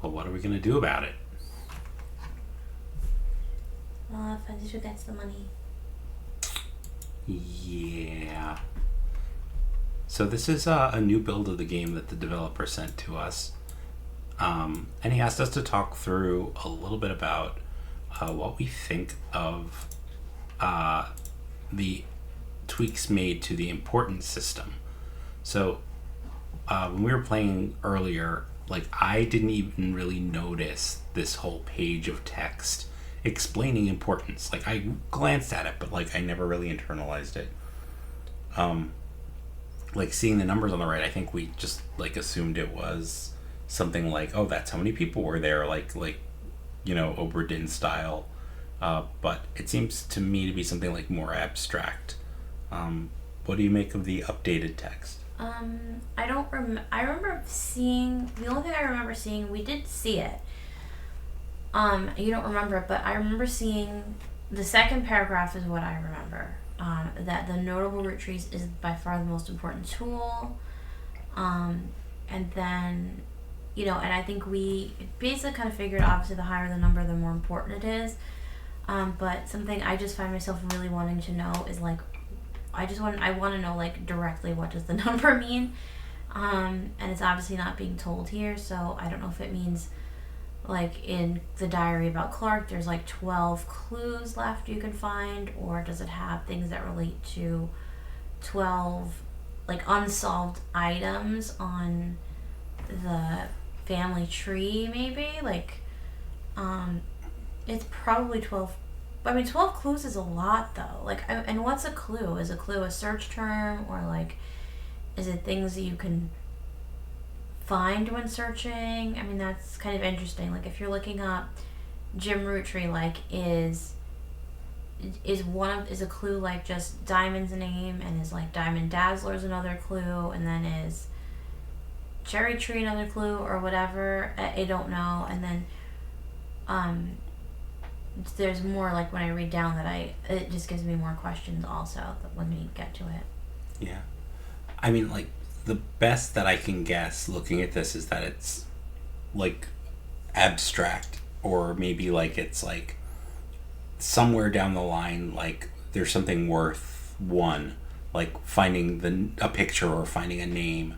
Well, what are we going to do about it? Well, if DShmoo gets the money. Yeah. So this is a new build of the game that the developer sent to us. And he asked us to talk through a little bit about what we think of the tweaks made to the importance system. So when we were playing earlier, like, I didn't even really notice this whole page of text explaining importance. Like, I glanced at it, but like I never really internalized it. Like, seeing the numbers on the right, I think we just like assumed it was something like, oh, that's how many people were there, like Obra Dinn style. But it seems to me to be something like more abstract. What do you make of the updated text? I remember seeing, the only thing I remember seeing, we did see it. You don't remember it, but I remember seeing the second paragraph is what I remember. That the notable Roottrees is by far the most important tool. And then, and I think we basically kind of figured, obviously the higher the number, the more important it is. But something I just find myself really wanting to know is like, I want to know like directly what does the number mean. And it's obviously not being told here, so I don't know if it means like in the diary about Clark there's like 12 clues left you can find, or does it have things that relate to 12 like unsolved items on the family tree, maybe? Like it's probably 12. I mean, 12 clues is a lot, though. Like, and what's a clue? Is a clue a search term, or like, is it things that you can find when searching? I mean, that's kind of interesting. Like, if you're looking up Jim Roottrees, like, is a clue like just Diamond's name, and is like Diamond Dazzler's another clue, and then is Cherry Tree another clue, or whatever? I don't know. And then, there's more, like when I read down that it just gives me more questions also when we get to it. Yeah. I mean, like, the best that I can guess looking at this is that it's like abstract, or maybe like it's like somewhere down the line, like there's something worth one, like finding a picture or finding a name,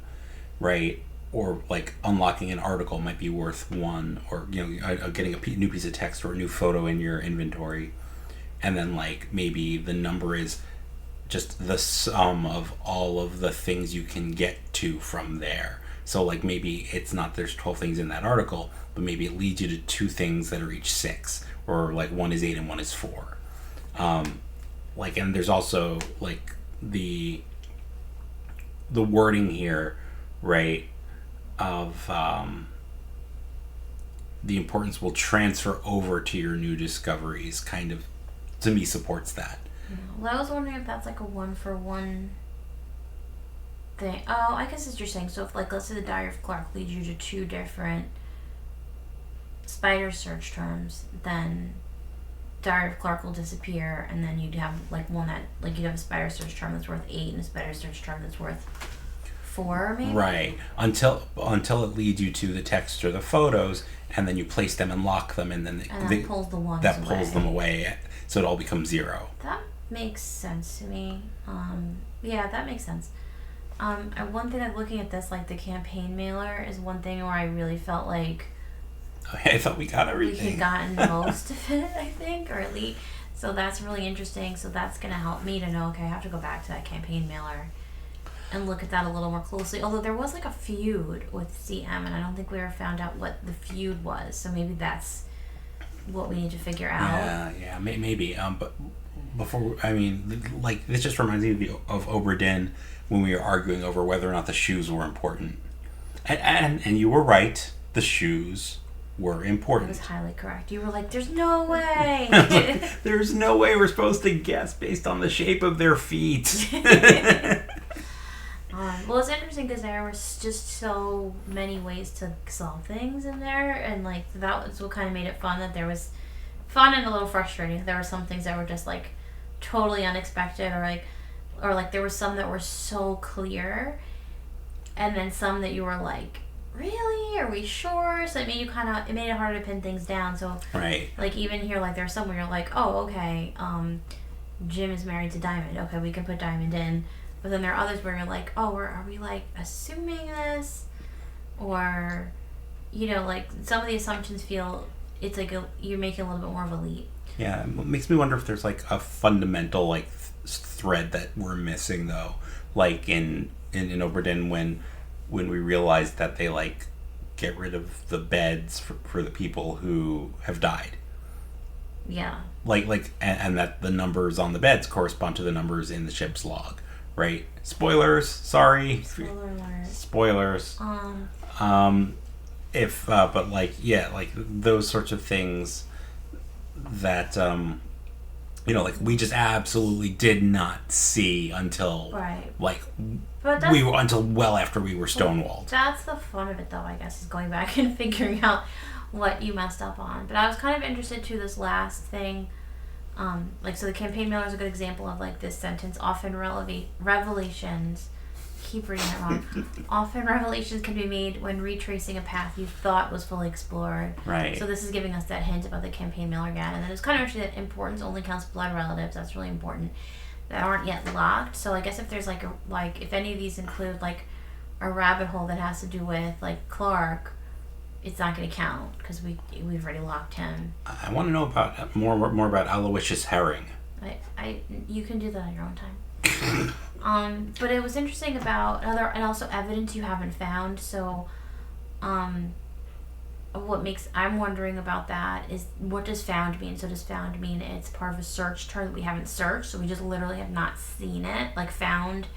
right? Or like unlocking an article might be worth one, or getting a new piece of text or a new photo in your inventory. And then like maybe the number is just the sum of all of the things you can get to from there. So like maybe it's not there's 12 things in that article, but maybe it leads you to 2 things that are each 6, or like one is 8 and one is 4. Like, and there's also like the wording here, right, of the importance will transfer over to your new discoveries, kind of, to me, supports that. Well, I was wondering if that's like a 1-for-1 thing. Oh, I guess as you're saying, so if like, let's say the Diary of Clark leads you to 2 different spider search terms, then Diary of Clark will disappear, and then you'd have like one that, like, you'd have a spider search term that's worth 8 and a spider search term that's worth 4, maybe? Right. Until it leads you to the text or the photos, and then you place them and lock them, and then that pulls the ones away. Pulls them away, so it all becomes 0. That makes sense to me. Yeah, that makes sense. One thing, I'm looking at this, like the campaign mailer is one thing where I really felt like I thought we got everything. We had gotten most of it, I think, or at least. So that's really interesting. So that's going to help me to know, okay, I have to go back to that campaign mailer and look at that a little more closely. Although there was like a feud with CM, and I don't think we ever found out what the feud was. So maybe that's what we need to figure out. Yeah, maybe. But before, I mean, like, this just reminds me of Obra Dinn when we were arguing over whether or not the shoes were important. And you were right. The shoes were important. That was highly correct. You were like, there's no way. There's no way we're supposed to guess based on the shape of their feet. Well, it's interesting because there was just so many ways to solve things in there, and like that was what kind of made it fun. That there was fun and a little frustrating. There were some things that were just like totally unexpected, or like there were some that were so clear, and then some that you were like, really? Are we sure? So it made it made it harder to pin things down. So Right. like even here, like there's somewhere you're like, oh, okay, Jim is married to Diamond. Okay, we can put Diamond in. But then there are others where you're like, oh, are we like assuming this, or, like some of the assumptions feel it's like you're making a little bit more of a leap. Yeah, it makes me wonder if there's like a fundamental like thread that we're missing though, like in Obra Dinn when we realized that they like get rid of the beds for the people who have died. Yeah. And that the numbers on the beds correspond to the numbers in the ship's log, right? Spoilers, sorry. Spoiler alert. Spoilers. But like, yeah, like those sorts of things that, like we just absolutely did not see until, right. like, but until well after we were stonewalled. That's the fun of it, though, I guess, is going back and figuring out what you messed up on. But I was kind of interested to this last thing. So the campaign mailer is a good example of like this sentence. Often revelations. Keep reading it wrong. Often revelations can be made when retracing a path you thought was fully explored. Right. So this is giving us that hint about the campaign mailer again. And then it's kind of interesting that importance only counts blood relatives. That's really important. That aren't yet locked. So I guess if there's if any of these include like a rabbit hole that has to do with like Clark, it's not going to count because we've already locked him. I want to know about more about Aloysius Herring. You can do that on your own time. But it was interesting about and also evidence you haven't found. So, I'm wondering about that is what does found mean? So does found mean it's part of a search term that we haven't searched? So we just literally have not seen it, like found.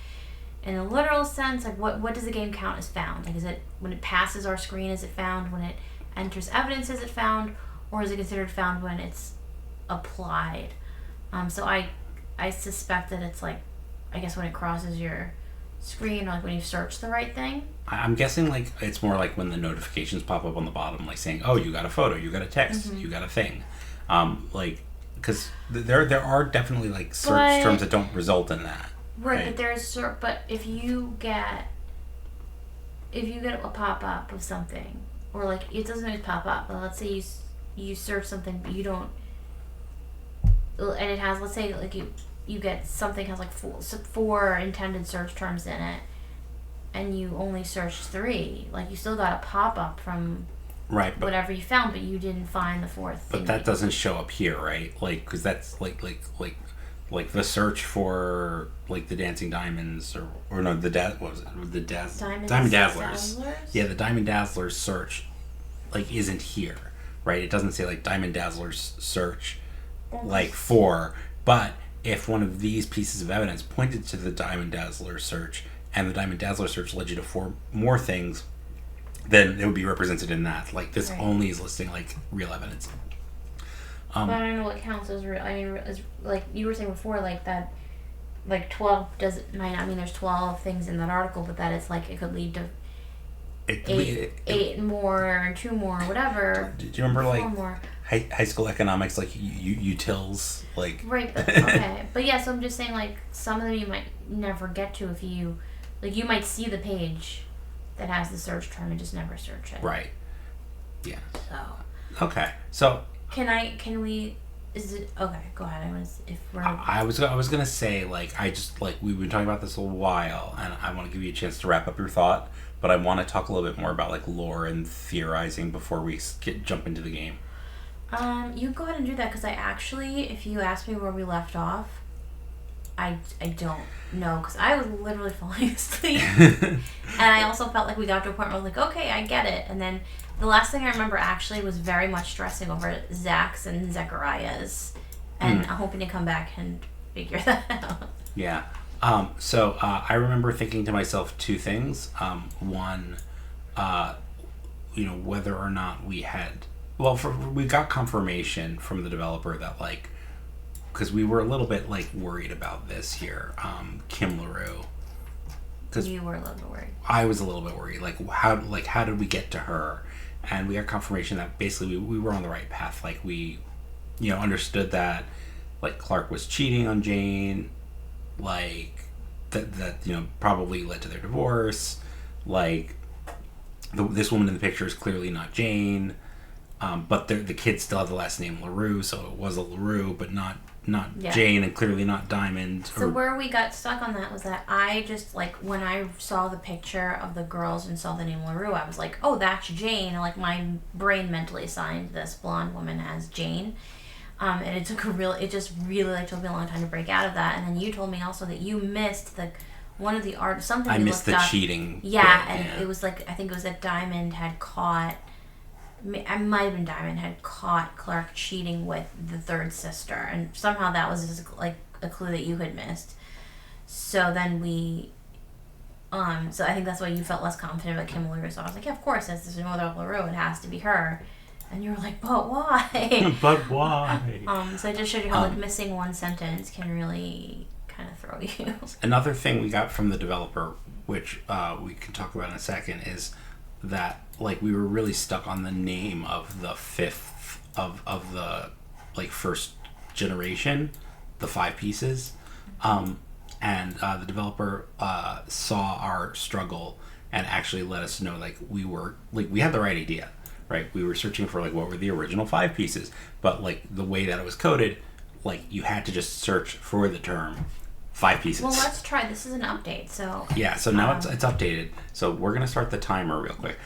In a literal sense, like what does the game count as found? Like, is it when it passes our screen, is it found? When it enters evidence, is it found? Or is it considered found when it's applied? So I suspect that it's like, I guess when it crosses your screen, like when you search the right thing. I'm guessing like it's more like when the notifications pop up on the bottom, like saying, "Oh, you got a photo, you got a text, you got a thing," because there are definitely like search terms that don't result in that. Right, but if you get a pop up of something, or like it doesn't always pop up, but let's say you search something but you don't, and it has, let's say like you get something has like four intended search terms in it, and you only searched 3, like you still got a pop up from right, but whatever you found, but you didn't find the fourth. But that doesn't show up here, right? Like, because that's like the search for like the dancing diamonds or no, Diamond Dazzlers. Yeah, the Diamond Dazzlers search like isn't here, right? It doesn't say like Diamond Dazzlers search like for, but if one of these pieces of evidence pointed to the Diamond Dazzler search and the Diamond Dazzler search led you to 4 more things, then it would be represented in that. Like this only is listing like real evidence. But I don't know what counts as real. I mean, as, like you were saying before, like that, like 12 might not mean there's 12 things in that article, but that it's like it could lead to eight more, 2 more, whatever. Do you remember like more. High school economics, like utils, like right? But, okay, but yeah. So I'm just saying, like some of them you might never get to if you, like you might see the page that has the search term and just never search it. Right. Yeah. So. Okay. So. Is it okay? Go ahead. I was gonna say like we've been talking about this a while, and I want to give you a chance to wrap up your thought, but I want to talk a little bit more about like lore and theorizing before we jump into the game. You can go ahead and do that because I actually, if you ask me where we left off, I don't know because I was literally falling asleep, and I also felt like we got to a point where I was like, okay, I get it, and then. The last thing I remember actually was very much stressing over Zach's and Zechariah's, and I'm hoping to come back and figure that out. Yeah. So I remember thinking to myself 2 things. One, whether or not we had, we got confirmation from the developer that like, because we were a little bit like worried about this here, Kim LaRue. You were a little bit worried. I was a little bit worried. How did we get to her? And we got confirmation that basically we were on the right path. Like we, understood that like Clark was cheating on Jane, like that probably led to their divorce. Like this woman in the picture is clearly not Jane, but the kids still have the last name LaRue, so it was a LaRue, but not Jane, and clearly not Diamond. So where we got stuck on that was that I just, like, when I saw the picture of the girls and saw the name LaRue, I was like, oh, that's Jane. And, like, my brain mentally assigned this blonde woman as Jane. And it took it just really, like, took me a long time to break out of that. And then you told me also that you missed one of the art, something I you missed looked the up. cheating. Yeah, and it was like, I think it was that Diamond had caught, I might have been Diamond had caught Clark cheating with the third sister, and somehow that was just like a clue that you had missed. So then so I think that's why you felt less confident about Kim LaRue. So I was like, yeah, of course, since there's no other LaRue, it has to be her. And you were like, but why? But why? So I just showed you how like missing one sentence can really kind of throw you. Another thing we got from the developer, which we can talk about in a second, is that like we were really stuck on the name of the fifth of the like first generation, the 5 pieces, and the developer saw our struggle and actually let us know like we had the right idea. Right, we were searching for like what were the original 5 pieces, but like the way that it was coded, like you had to just search for the term 5 pieces. Well, let's try. This is an update, so yeah. So now it's updated. So we're gonna start the timer real quick.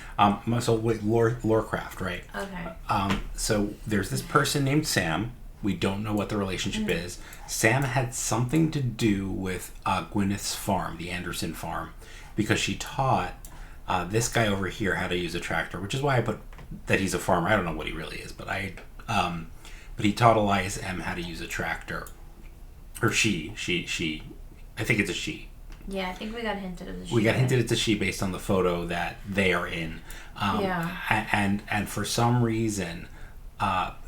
So wait, Lorecraft, right? Okay. So there's this person named Sam. We don't know what the relationship is. Sam had something to do with Gwyneth's farm, the Anderson farm, because she taught this guy over here how to use a tractor, which is why I put that he's a farmer. I don't know what he really is, but but he taught Elias M how to use a tractor, or she. I think it's a she. Yeah, I think we got hinted at the she. We got hinted it's a she based on the photo that they are in. And for some reason,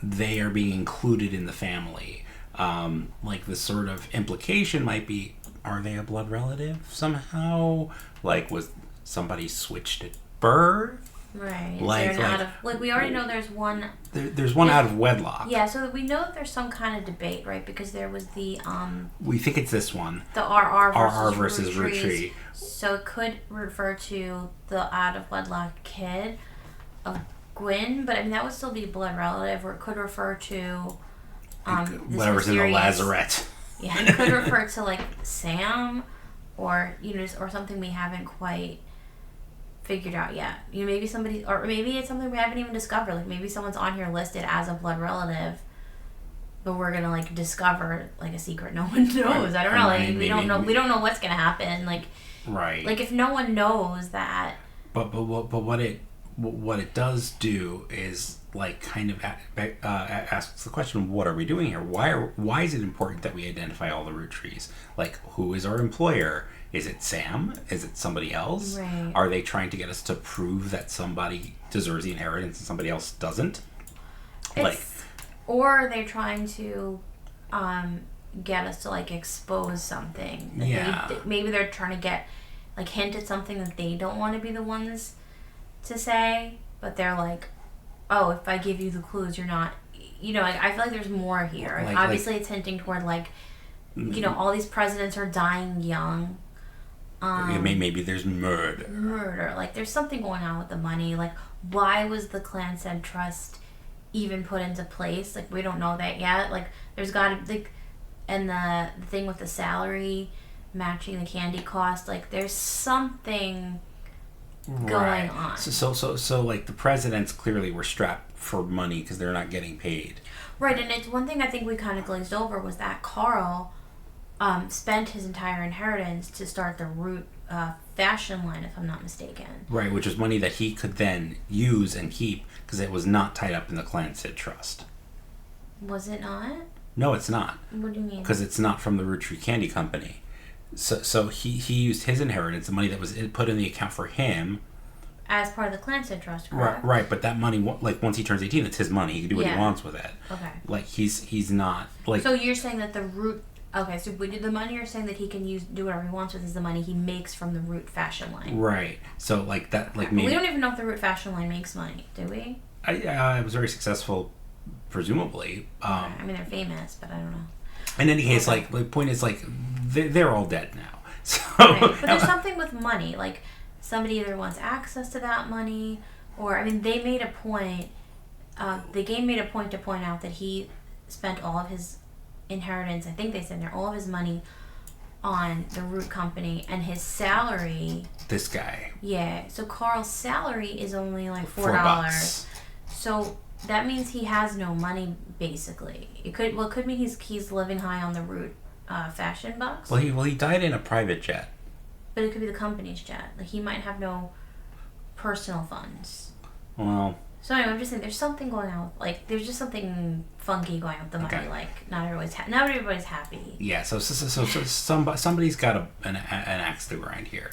they are being included in the family. Like the sort of implication might be, are they a blood relative somehow? Like was somebody switched at birth? Right. Like we already know there's one. There's one out of wedlock. Yeah, so we know that there's some kind of debate, right? Because there was the we think it's this one. The RR versus Roottrees. So it could refer to the out of wedlock kid of Gwyn, but I mean that would still be blood relative, or it could refer to whatever's in the lazarette. Yeah, it could refer to like Sam, or or something we haven't quite figured out yet. Maybe somebody, or maybe it's something we haven't even discovered. Like maybe someone's on here listed as a blood relative, but we're gonna like discover like a secret no one knows. I don't know. Like we don't know. We don't know what's gonna happen. Like right. Like if no one knows that. But what it does do is like kind of asks the question: what are we doing here? Why is it important that we identify all the Roottrees? Like who is our employer? Is it Sam? Is it somebody else? Right. Are they trying to get us to prove that somebody deserves the inheritance and somebody else doesn't? Or are they trying to get us to like expose something? Yeah. Maybe they're trying to get like hint at something that they don't want to be the ones to say, but they're like, oh, if I give you the clues, you're not. Like I feel like there's more here. Obviously, it's hinting toward like, all these presidents are dying young. Maybe there's murder. Like there's something going on with the money. Like why was the Clan-Said trust even put into place? Like we don't know that yet. Like there's got to and the thing with the salary matching the candy cost. Like there's something going on. So like the presidents clearly were strapped for money because they're not getting paid. Right, and it's one thing I think we kind of glazed over was that Carl spent his entire inheritance to start the Root fashion line, if I'm not mistaken. Right, which was money that he could then use and keep because it was not tied up in the Clan-Said trust. Was it not? No, it's not. What do you mean? Because it's not from the Roottrees Candy Company. So he used his inheritance, the money that was put in the account for him. As part of the Clan-Said trust, correct? Right, but that money, like once he turns 18, it's his money. He can do what he wants with it. Okay. Like he's not like. So you're saying that the Root. Okay, so the money you're saying that he can do whatever he wants with is the money he makes from the Root fashion line. Right. So like that, like maybe we don't even know if the Root fashion line makes money, do we? It was very successful, presumably. I mean, they're famous, but I don't know. In any case, the point is like they're all dead now. So. Right. But there's something with money, like somebody either wants access to that money, or I mean, they made a point. The game made a point to point out that he spent all of his inheritance. I think they said there all of his money on the Root Company, and his salary. This guy. Yeah. So Carl's salary is only like $4. So that means he has no money, basically. It could mean he's living high on the Root fashion bucks. Well, he died in a private jet. But it could be the company's jet. Like, he might have no personal funds. Well. So anyway, I'm just saying there's something going on. Like, there's just something funky going on with the money. Okay. Like, not everybody's happy. Yeah. So somebody's got an axe to grind here.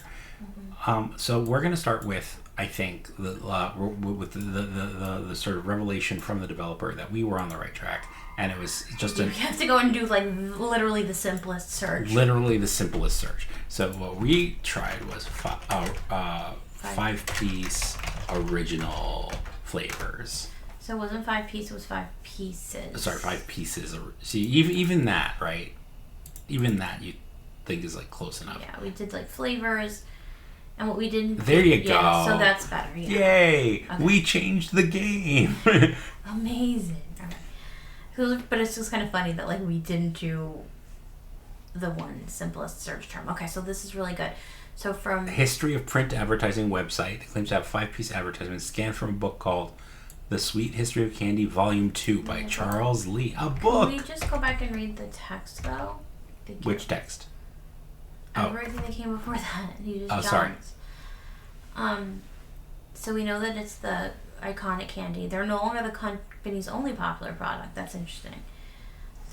Mm-hmm. So we're gonna start with, I think, with the sort of revelation from the developer that we were on the right track, and it was just You have to go and do, like, literally the simplest search. Literally the simplest search. So what we tried was 5-piece original flavors. So it wasn't 5 pieces, it was 5 pieces. Sorry, 5 pieces. See, even that, right? Even that you think is, like, close enough. Yeah, we did, like, flavors. And what we didn't... There you go. Yeah, so that's better, yeah. Yay! Okay. We changed the game. Amazing. Okay. But it's just kind of funny that, like, we didn't do the one simplest search term. Okay, so this is really good. So from... History of Print Advertising website. It claims to have a 5-piece advertisement scanned from a book called The Sweet History of Candy Volume 2 by Charles Lee. A book! Can we just go back and read the text, though? Which text? Everything that came before that. You just sorry. So we know that it's the iconic candy. They're no longer the company's only popular product. That's interesting.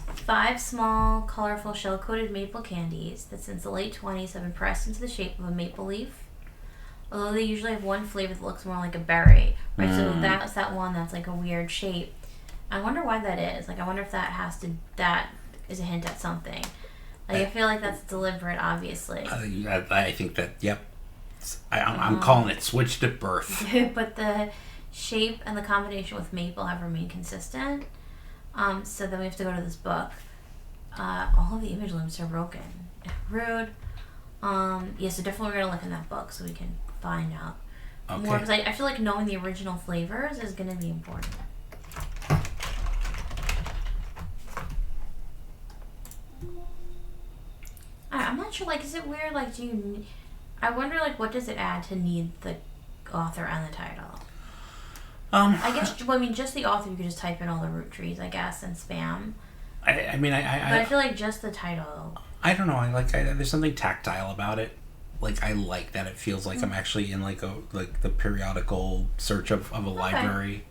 5 small, colorful, shell-coated maple candies that since the late 20s have been pressed into the shape of a maple leaf. Although they usually have one flavor that looks more like a berry. Right, so that's that one that's like a weird shape. I wonder why that is. Like, I wonder if that is a hint at something. Like, I feel like that's deliberate, obviously. I think that, yep. I'm calling it switched at birth. But the shape and the combination with maple have remained consistent. So then we have to go to this book. All of the image limits are broken. Rude. Yeah, so definitely we're going to look in that book so we can find out more. Because I feel like knowing the original flavors is going to be important. I'm not sure, like, is it weird, like, I wonder, like, what does it add to need the author and the title? I guess, well, I mean, just the author, you could just type in all the Roottrees, I guess, and spam. But I feel like just the title. I don't know. There's something tactile about it. Like, I like that it feels like I'm actually in, like, the periodical search of a library.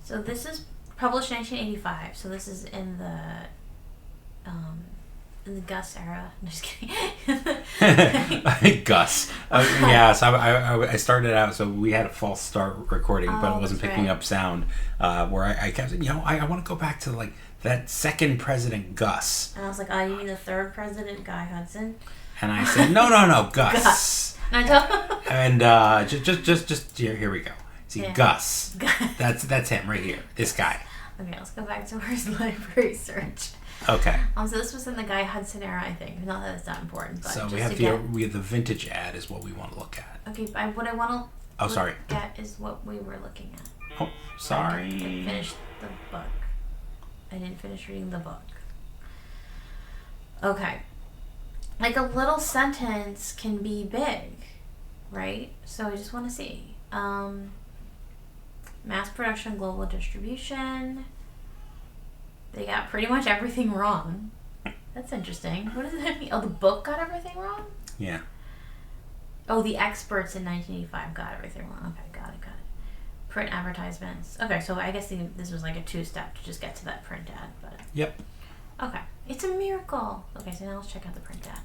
So this is published 1985. So this is in the Gus era. I'm just kidding. Gus. Yeah, so I started out, so we had a false start recording, but it wasn't picking up sound, where I kept, I want to go back to, like, that second president, Gus. And I was like, oh, you mean the third president, Guy Hudson? And I said, no, Gus. Gus. And just here we go. See, yeah. Gus. That's him right here. This guy. Okay, let's go back to where's library search. Okay. So this was in the Guy Hudson era, I think. Not that it's that important, but so just we have the vintage ad is what we want to look at. Okay, what I want to look at is what we were looking at. Oh, sorry. I didn't finish the book. I didn't finish reading the book. Okay. Like, a little sentence can be big, right? So I just want to see. Mass production, global distribution. They got pretty much everything wrong. That's interesting. What does that mean? Oh, the book got everything wrong? Yeah. Oh, the experts in 1985 got everything wrong. Okay, got it. Print advertisements. Okay, so I guess this was like a 2-step to just get to that print ad. But yep. Okay. It's a miracle. Okay, so now let's check out the print ad.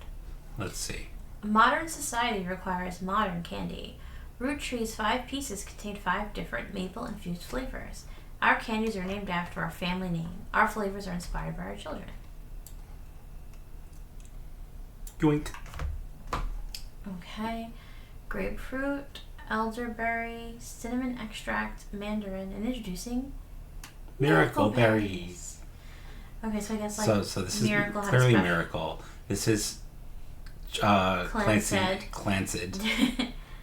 Let's see. Modern society requires modern candy. Roottrees 5 pieces contain 5 different maple-infused flavors. Our candies are named after our family name. Our flavors are inspired by our children. Yoink. Okay. Grapefruit, elderberry, cinnamon extract, mandarin, and introducing Miracle berries. Okay, so I guess like so this is Miracle clearly Miracle. This is Clancid. Clancid.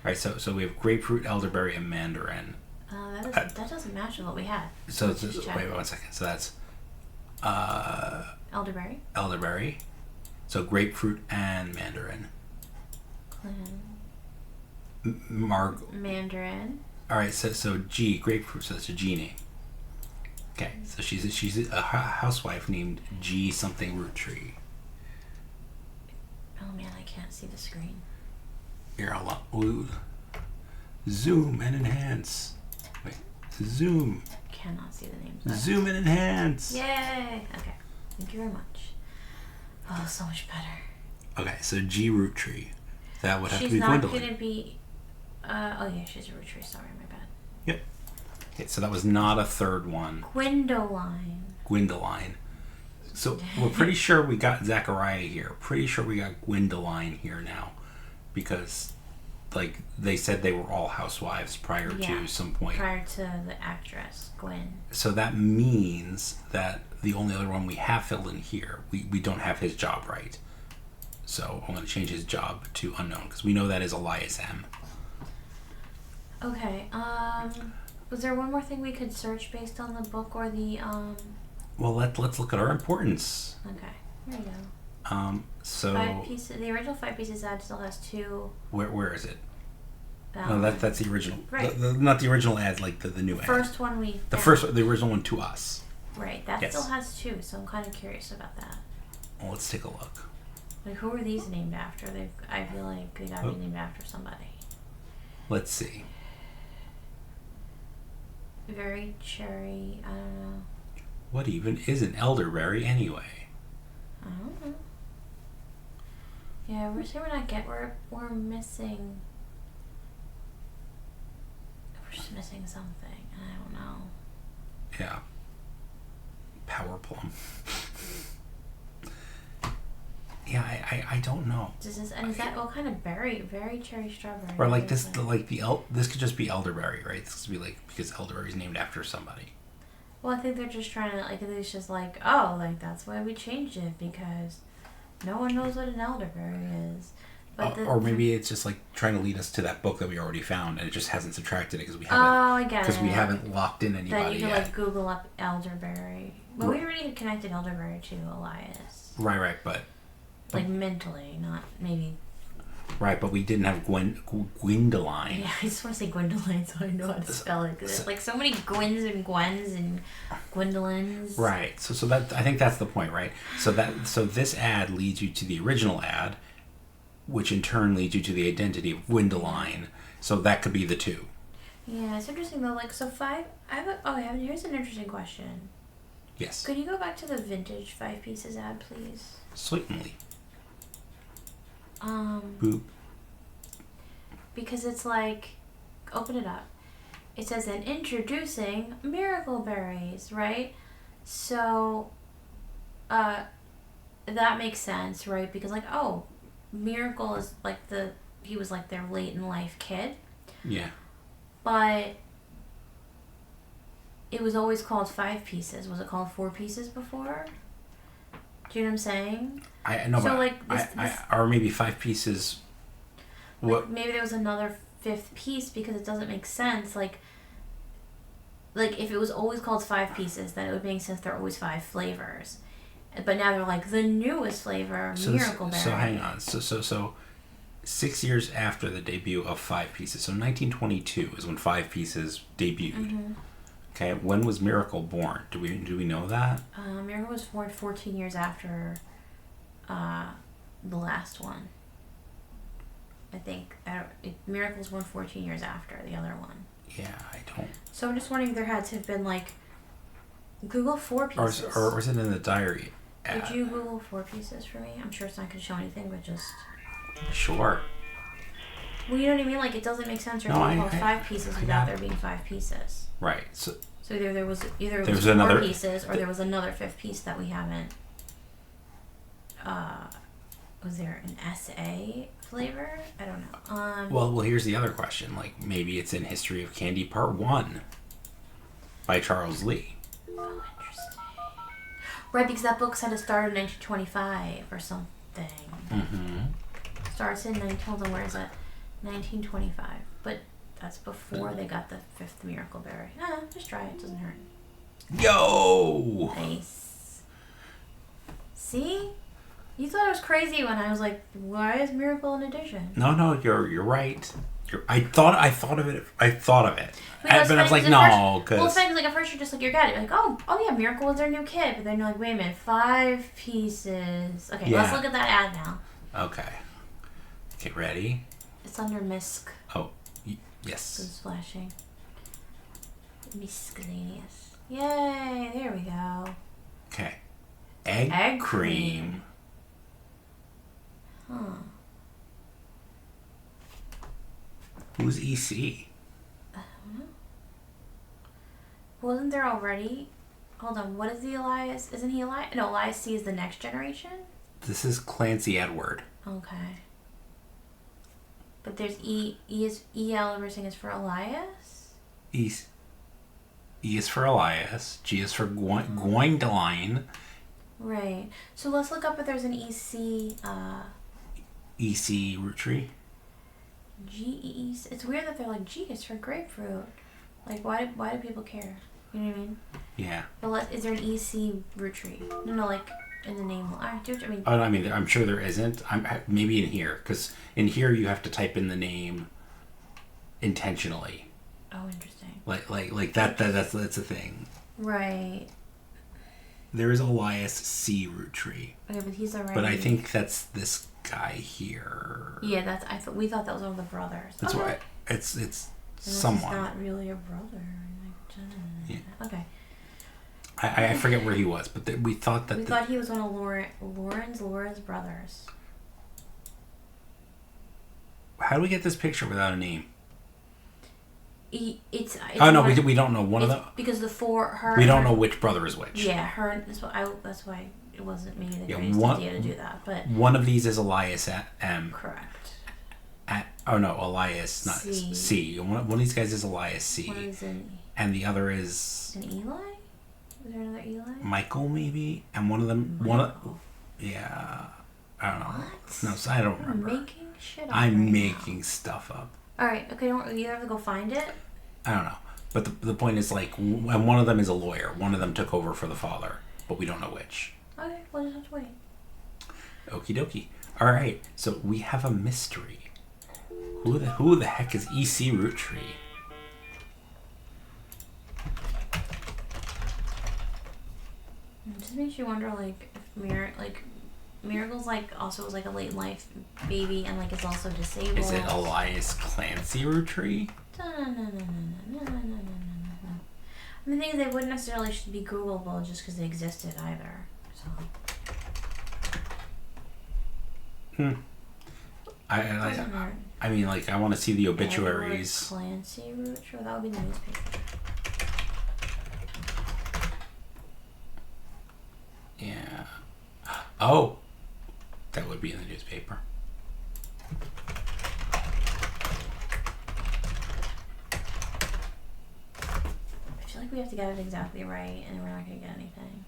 right, so we have grapefruit, elderberry, and mandarin. That doesn't match with what we had. So wait 1 second. So that's elderberry. Elderberry. So grapefruit and mandarin. Mandarin. All right, so G, grapefruit. So that's a G name. Okay, so she's a housewife named G something Roottrees. Oh man, I can't see the screen. Here, I'll zoom and enhance. Wait, zoom. Cannot see the names. Zoom and enhance. Yay! Okay, thank you very much. Oh, so much better. Okay, so G Roottrees. That would have to be She's not Gwendolyn. gonna be. Oh yeah, she's a Roottrees. Sorry, my bad. Yep. Okay, so that was not a third one. Gwendoline. So we're pretty sure we got Zachariah here. Pretty sure we got Gwendoline here now, because, like, they said they were all housewives prior to some point. Prior to the actress Gwen. So that means that the only other one we have filled in here, we don't have his job right. So I'm going to change his job to unknown, because we know that is Elias M. Okay. Was there one more thing we could search based on the book or the Well, let's look at our importance. Okay, there you go. So 5 pieces. The original 5 pieces ad still has 2. where is it? No, that's the original. Right. Not the original ad, like the new ad. First one we. The original one to us. Right. That still has 2, so I'm kind of curious about that. Well, let's take a look. Like, who are these named after? I feel like they gotta be named after somebody. Let's see. Very cherry. I don't know. What even is an elderberry anyway? I don't know. Yeah, we're saying we're missing. We're just missing something, and I don't know. Yeah. Power plum. Yeah, I don't know. Is that what kind of berry? Very cherry strawberry. Or like this, this could just be elderberry, right? This could be like, because elderberry is named after somebody. Well, I think they're just trying to, like, it's just like, oh, like, that's why we changed it, because no one knows what an elderberry is. But or maybe it's just like trying to lead us to that book that we already found, and it just hasn't subtracted it because we haven't. Oh, I get it. Because we haven't locked in anybody Then you can yet. like Google up elderberry. Well, we already had connected elderberry to Elias. Right, but. Like mentally, not maybe. Right, but we didn't have Gwendoline. Yeah, I just want to say Gwendoline so I know how to spell it. Because there's like so many Gwens and Gwens and Gwendolines. Right. So that, I think that's the point, right? So this ad leads you to the original ad, which in turn leads you to the identity of Gwendoline. So that could be the 2. Yeah, it's interesting though. Like, so 5. Here's an interesting question. Yes. Could you go back to the vintage 5 pieces ad, please? Certainly. Boop. Because it's like, open it up. It says, and introducing miracle berries, right? So, that makes sense, right? Because like, oh, Miracle is like he was like their late in life kid. Yeah. But it was always called 5 pieces. Was it called 4 pieces before? Do you know what I'm saying? I know, so but like or maybe 5 pieces. What? Like maybe there was another 5th piece, because it doesn't make sense. Like if it was always called 5 pieces, then it would make sense there are always 5 flavors. But now they're like the newest flavor, Miracle Berry. So hang on. So 6 years after the debut of 5 pieces. So 1922 is when 5 pieces debuted. Mm-hmm. Okay, when was Miracle born? Do we know that? Miracle was born 14 years after the last one. I think Miracle was born 14 years after the other one. Yeah, I don't. So I'm just wondering if there had to have been like Google 4 pieces. Or was it in the diary? Would you Google 4 pieces for me? I'm sure it's not going to show anything, but just. Sure. Well, you know what I mean? Like, it doesn't make sense for it to be called 5 pieces without there being 5 pieces. Right. So either there was 4 pieces, or there was another 5th piece that we haven't. Was there an SA flavor? I don't know. Well, here's the other question. Like, maybe it's in History of Candy Part 1 by Charles Lee. Oh, interesting. Right, because that book said it started in 1925 or something. Mm-hmm. Starts in hold on, where is it? 1925. But that's before they got the 5th miracle berry. Just try it. It doesn't hurt. Yo! Nice. See? You thought I was crazy when I was like, why is miracle an addition? No, you're right. I thought of it. But I was like, no, because... Well, it's like at first you're just like, you're good. You're like, oh yeah, Miracle was their new kid. But then you're like, wait a minute, 5 pieces. Okay, let's look at that ad now. Okay, ready? It's under MISC. Oh, yes. It's flashing. Miscellaneous. Yay, there we go. Okay. Egg cream. Huh. Who's EC? I don't know. Wasn't there already? Hold on, what is the Elias? Isn't he Elias? No, Elias C is the next generation? This is Clancy Edward. Okay. But there's EL, everything is for Elias? E is for Elias. G is for Gwendoline. Right. So let's look up if there's an EC. EC Roottrees. G. It's weird that they're like G is for grapefruit. Like why do people care? You know what I mean? Yeah. But is there an EC Roottrees? No, like in the name. I'm sure there isn't. Maybe in here, because in here you have to type in the name intentionally. Oh, interesting. Like that's a thing. Right. There is Elias C. Roottrees. Okay, but he's already. But I think that's this guy here. Yeah, we thought that was one of the brothers. That's why it's someone. It's not really a brother. Yeah. Okay. I forget where he was, but we thought that. We thought he was one of Lauren's brothers. How do we get this picture without a name? It's oh no, we don't know one of them because her. We don't know which brother is which. Yeah, her. That's why it wasn't me the greatest idea to do that. But one of these is Elias M. Correct. Elias, not C. One of these guys is Elias C. One is and the other is an Eli. Is there another Eli? Michael maybe, and one of them yeah. I don't know. What? No, so I don't remember. You're making shit up. I'm making stuff up. All right. Okay. Don't either have to go find it. I don't know, but the point is and one of them is a lawyer. One of them took over for the father, but we don't know which. Okay. We'll just have to wait. Okie dokie. All right. So we have a mystery. Who the heck is EC Roottrees? It just makes you wonder, if Miracle's also was a late life baby and is also disabled. Is it Elias Clancy Roottrees? No. The thing is, they wouldn't necessarily should be Googleable just because they existed either. So. I want to see the obituaries. Clancy Roottrees, that would be the newspaper. Yeah. Oh, that would be in the newspaper. I feel like we have to get it exactly right, and we're not going to get anything.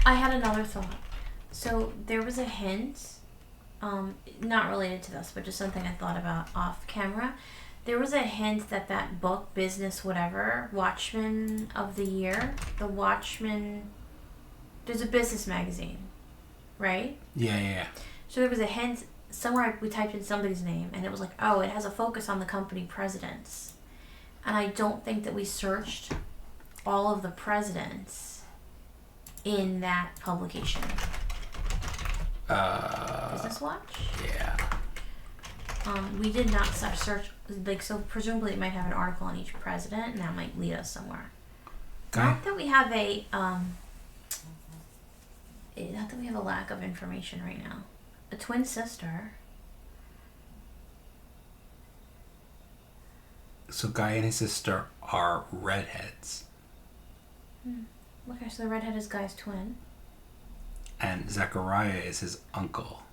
I had another thought. So there was a hint, not related to this, but just something I thought about off camera. There was a hint that book, Business Whatever, Watchman of the Year, the Watchman, there's a business magazine, right? Yeah. So there was a hint, somewhere we typed in somebody's name, and it was it has a focus on the company presidents. And I don't think that we searched all of the presidents in that publication. Business Watch? Yeah. We did not search, so presumably it might have an article on each president, and that might lead us somewhere. Not that we have a lack of information right now. A twin sister. So Guy and his sister are redheads. Okay, so the redhead is Guy's twin. And Zachariah is his uncle.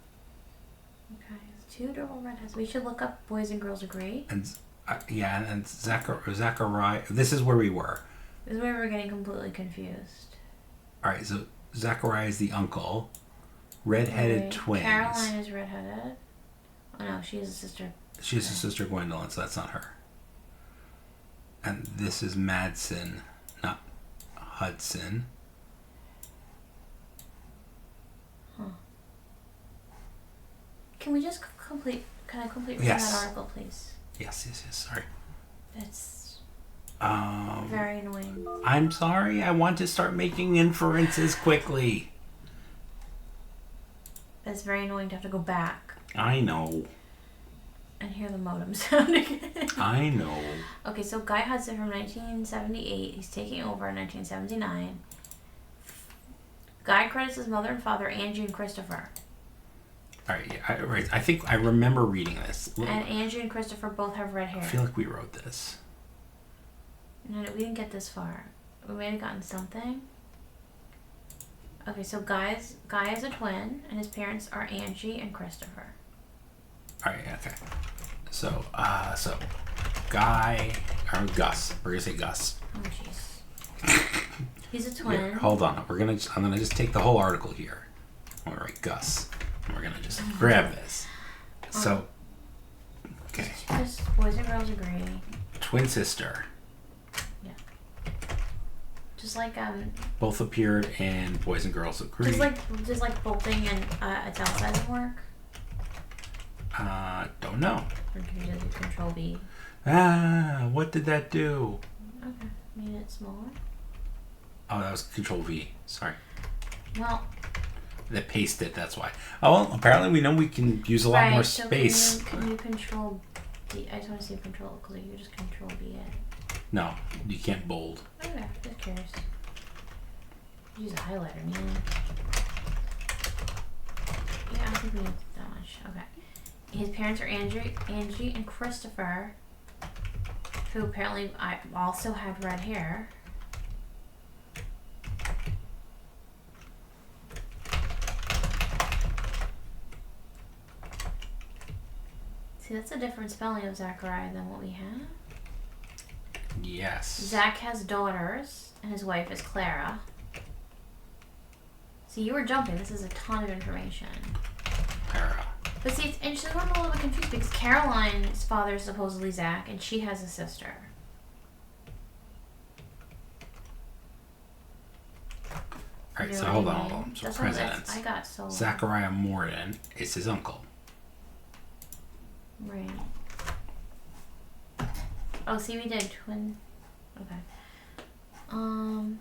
Okay, two adorable redheads. We should look up Boys and Girls Agree. And and Zachariah. This is where we were. This is where we're getting completely confused. All right, so Zachariah is the uncle, Redheaded Right. twins. Caroline is redheaded. Oh no, she has a sister. She has a sister Gwendolyn, so that's not her. And this is Madsen, not Hudson. Huh. Can we just complete? Can I complete reading Yes. that article, please? Yes. Sorry. It's Um, very annoying. I'm sorry. I want to start making inferences quickly. It's very annoying to have to go back I know. and hear the modem sound again. I know. Okay, so Guy Hudson from 1978. He's taking over in 1979. Guy credits his mother and father, Angie and Christopher. All right. Yeah, right. I think I remember reading this. And Angie and Christopher both have red hair. I feel like we wrote this. No, we didn't get this far. We might have gotten something. Okay, so Guy is a twin, and his parents are Angie and Christopher. All right. Okay. So Guy or Gus. We're gonna say Gus. Oh, jeez. He's a twin. Here, hold on. I'm gonna just take the whole article here. I'm gonna write Gus. And we're gonna just grab this. So, okay. Just boys and girls agree. Twin sister. Yeah. Just like Both appeared in Boys and Girls Agree. Just like bolting and italicizing work. Don't know. Or can you just do Control B? What did that do? Okay, made it smaller. Oh, that was Control V. Sorry. Well. They pasted it, that's why. Oh, well, apparently we know we can use a lot more space. Can you Control D? I just want to see Control, because you just Control B it. No, you can't bold. Okay, just curious. Use a highlighter, man. Yeah, I don't think we need that much. Okay. His parents are Angie and Christopher, who apparently also had red hair. See, that's a different spelling of Zachariah than what we have. Yes. Zach has daughters, and his wife is Clara. See, you were jumping. This is a ton of information. Clara. But see, it's interesting. I'm a little bit confused because Caroline's father is supposedly Zach, and she has a sister. All right, You so know hold what I on. mean? So That's what presidents. I got so Zachariah Morden is his uncle. right. Oh, see, we did twin. Okay.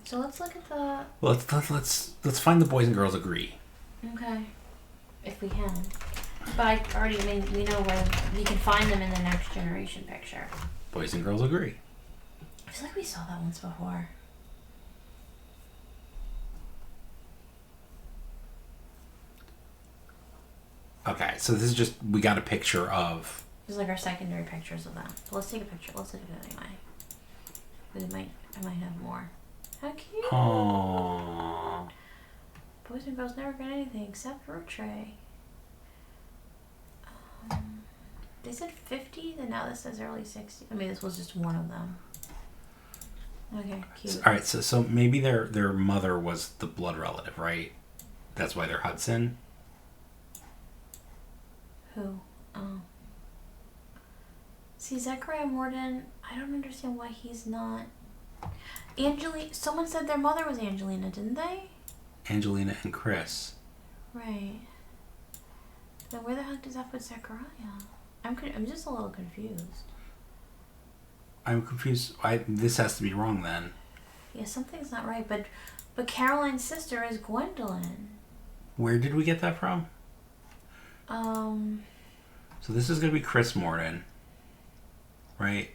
So let's look at the. Well, let's find the Boys and Girls Agree. Okay. If we can. But we know where we can find them in the Next Generation picture. Boys and Girls Agree. I feel like we saw that once before. Okay, so this is just, we got a picture of. This is like our secondary pictures of them. But let's take a picture. Let's look at it anyway. Because I might have more. How cute. Aww. Boys and girls never got anything except Roottrees. They said 50, and now this says early 60s. I mean, this was just one of them. Okay, cute. All right, so maybe their mother was the blood relative, right? That's why they're Hudson. Who? Oh. See, Zachariah Morden, I don't understand why he's not. Someone said their mother was Angelina, didn't they? Angelina and Chris. Right. Then where the heck does that put Zachariah? I'm just a little confused. I'm confused. This has to be wrong then. Yeah, something's not right. But Caroline's sister is Gwendolyn. Where did we get that from? So this is going to be Chris Morden. Right?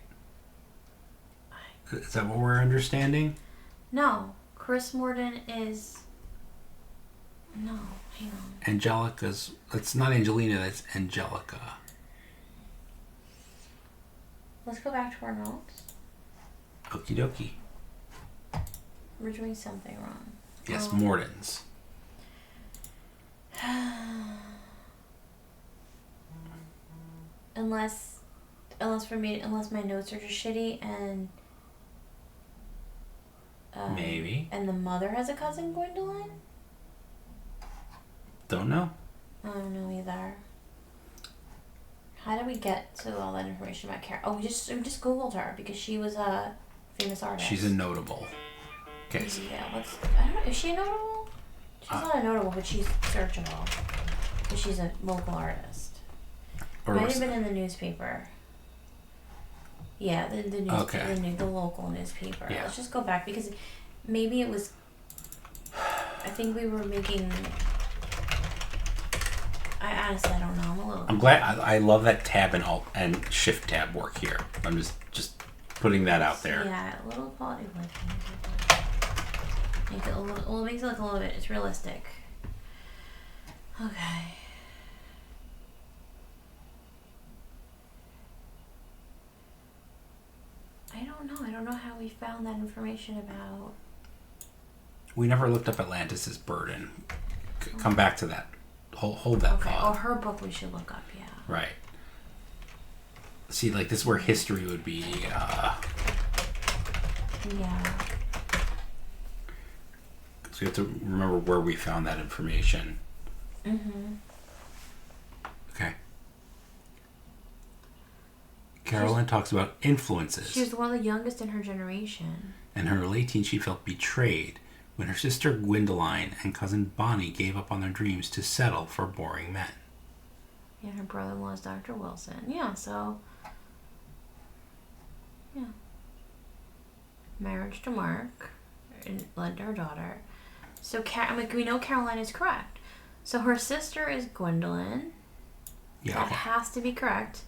Is that what we're understanding? No. Chris Morden is... No, hang on. Angelica's... It's not Angelina, that's Angelica. Let's go back to our notes. Okie dokie. We're doing something wrong. Yes, Mordens. Unless my notes are just shitty and Maybe. And the mother has a cousin, Gwendolyn? Don't know. I don't know either. How did we get to all that information about Carol? Oh, we just Googled her because she was a famous artist. She's a notable. Okay. Yeah, I don't know. Is she a notable? She's not a notable, but she's searchable. Because she's a local artist. Might have been in the newspaper. Yeah, the local newspaper. Yeah. Let's just go back because maybe it was. I think we were making. I honestly don't know. I'm glad. I love that tab and alt and shift tab work here. I'm just putting that out there. Yeah, a little quality of life. Make it a little. Well, it makes it look a little bit. It's realistic. Okay. I don't know. I don't know how we found that information about. We never looked up Atlantis' burden. Come back to that. Hold that thought. Or her book we should look up, yeah. Right. See, like, this is where history would be, Yeah. So we have to remember where we found that information. Mm-hmm. Okay. Carolyn talks about influences. She was one of the youngest in her generation. In her late teens, she felt betrayed when her sister Gwendoline and cousin Bonnie gave up on their dreams to settle for boring men. Yeah, her brother-in-law is Dr. Wilson. Yeah, so... Yeah. Marriage to Mark and led to her daughter. So, we know Caroline is correct. So her sister is Gwendoline. Yeah. That has to be correct.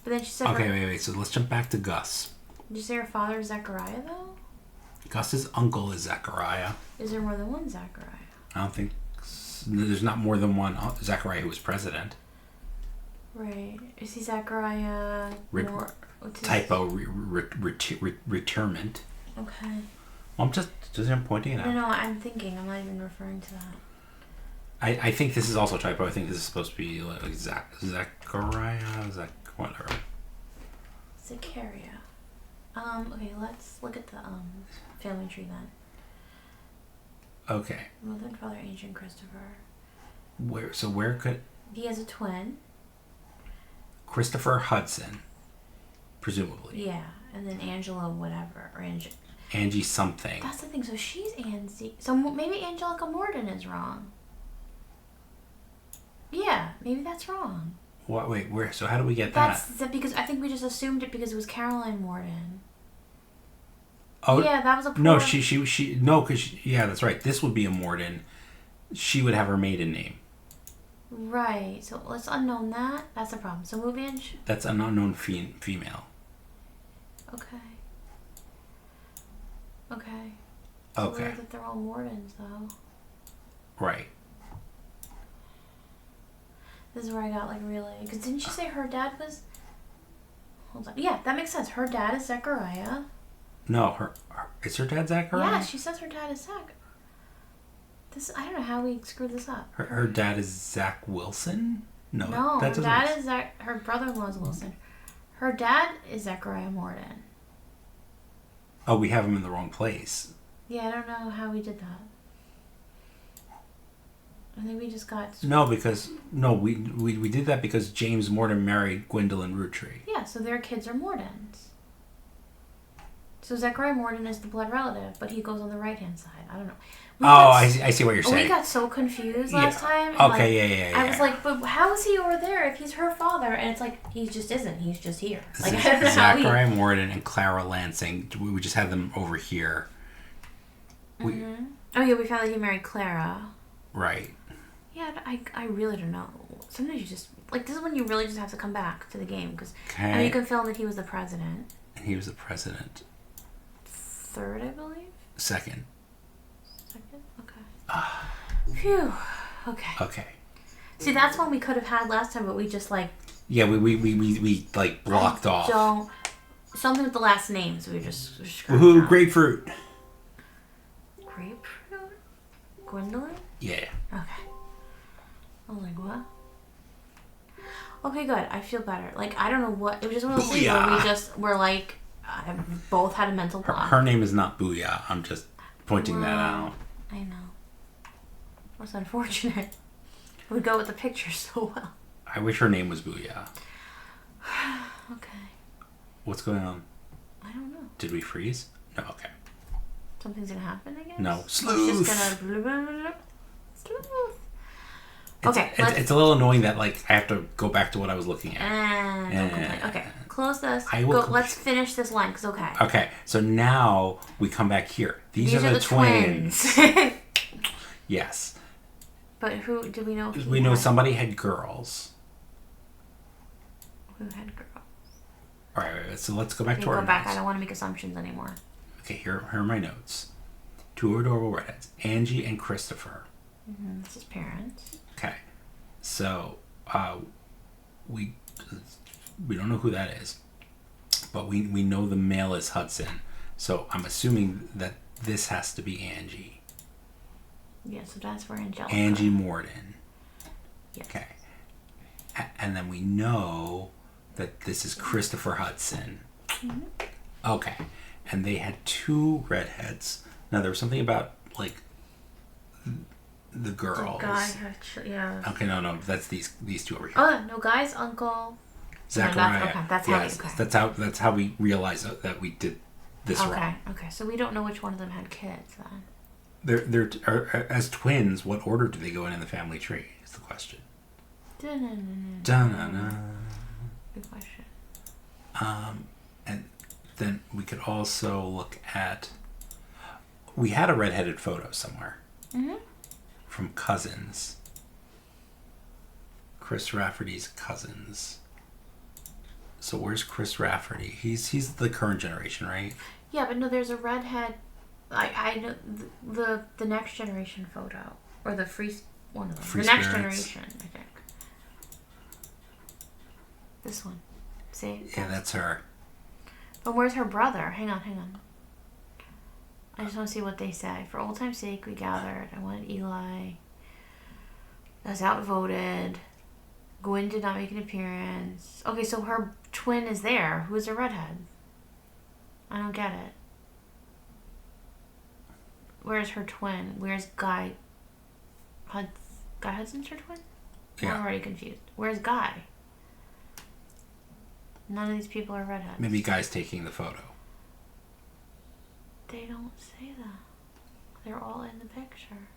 But then she said... Okay, wait. So let's jump back to Gus. Did you say her father is Zechariah, though? Gus's uncle is Zechariah. Is there more than one Zechariah? I don't think... There's not more than one Zechariah who was president. Right. Is he Zechariah... Typo retirement. Okay. Well, I'm pointing it out. No, I'm thinking. I'm not even referring to that. I think this is also typo. I think this is supposed to be like Zechariah, whatever. Zechariah. Okay, let's look at the family tree then. Okay. Mother and father, ancient Christopher. Where could... He has a twin. Christopher Hudson, presumably. Yeah, and then Angela whatever, or Angie something. That's the thing, so she's Angie. So maybe Angelica Morden is wrong. Yeah, maybe that's wrong. What? Wait, where? So how do we get that? That's because I think we just assumed it because it was Caroline Morden. Oh yeah, that was a poor... No, she no, because yeah, that's right. This would be a Morden. She would have her maiden name. Right. So let's unknown that. That's a problem. So move in. That's an unknown female. Okay. Okay. Okay. It's weird that they're all Mordens though. Right. This is where I got like really... Because didn't she say her dad was... Hold on. Yeah, that makes sense. Her dad is Zechariah. No, is her dad Zechariah? Yeah, she says her dad is Zach. I don't know how we screwed this up. Her dad is Zach Wilson? No, her dad is Zach... Her brother-in-law is Wilson. Her dad is Zechariah Morden. Oh, we have him in the wrong place. Yeah, I don't know how we did that. I think we just got... we did that because James Morden married Gwendolyn Roottrees. Yeah, so their kids are Mordens. So Zechariah Morden is the blood relative, but he goes on the right-hand side. I don't know. I see what you're saying. We got so confused last time. Okay, yeah. I was like, but how is he over there if he's her father? And it's like, he just isn't. He's just here. Like, I don't know Zechariah Morden and Clara Lansing. We just had them over here. Mm-hmm. Oh, yeah, we found that he married Clara. Right. Yeah, I really don't know. Sometimes you just... Like, this is when you really just have to come back to the game. Because you can film that he was the president. And he was the president. Third, I believe? Second. Okay. Phew. Okay. See, that's one we could have had last time, but we just like... Yeah, we like blocked off. Something with the last name, so we just... Woohoo, grapefruit. Grapefruit? Gwendolyn? Yeah. Okay. I was like, what? Okay, good. I feel better. Like, I don't know what... It was just one of those things where we just were like... both had a mental block. Her name is not Booyah. I'm just pointing that out. I know. That's unfortunate. would go with the picture so well. I wish her name was Booyah. Okay. What's going on? I don't know. Did we freeze? No, okay. Something's gonna happen, I guess? No. Sleuth! It's just gonna... Sleuth! It's a little annoying that, like, I have to go back to what I was looking at. Don't complain. Okay, close this. Let's finish this line, because Okay, so now we come back here. These are the twins. Yes. But who, do we know? We know somebody had girls. Who had girls? All right, so let's go back to our notes. I don't want to make assumptions anymore. Okay, here are my notes. Two adorable redheads, Angie and Christopher. Mm-hmm. This is parents. Okay, so we don't know who that is, but we know the male is Hudson. So I'm assuming that this has to be Angie. Yeah, so that's for Angelica. Angie Morden. Yes. Okay, and then we know that this is Christopher Hudson. Mm-hmm. Okay, and they had two redheads. Now there was something about like the girls. The guy yeah. Okay, no, that's these two over here. Oh no, guys, Uncle Zachariah. That's that's how we realized that we did this wrong. Okay, so we don't know which one of them had kids then. They're as twins. What order do they go in the family tree? Is the question. Da-na-na-na. Good question. And then we could also look at. We had a redheaded photo somewhere. Mm-hmm. From Cousins. Chris Rafferty's Cousins. So where's Chris Rafferty? He's the current generation, right? Yeah, but no, there's a redhead. I know the next generation photo or the one of them. Free the next Spirits. generation, I think. This one. See? Yeah, that's her. But where's her brother? Hang on. I just want to see what they say. For old time's sake, we gathered. I wanted Eli. I was outvoted. Gwen did not make an appearance. Okay, so her twin is there. Who's the redhead? I don't get it. Where's her twin? Where's Guy? Guy Hudson's her twin? Yeah. I'm already confused. Where's Guy? None of these people are redheads. Maybe Guy's taking the photo. They don't say that. They're all in the picture.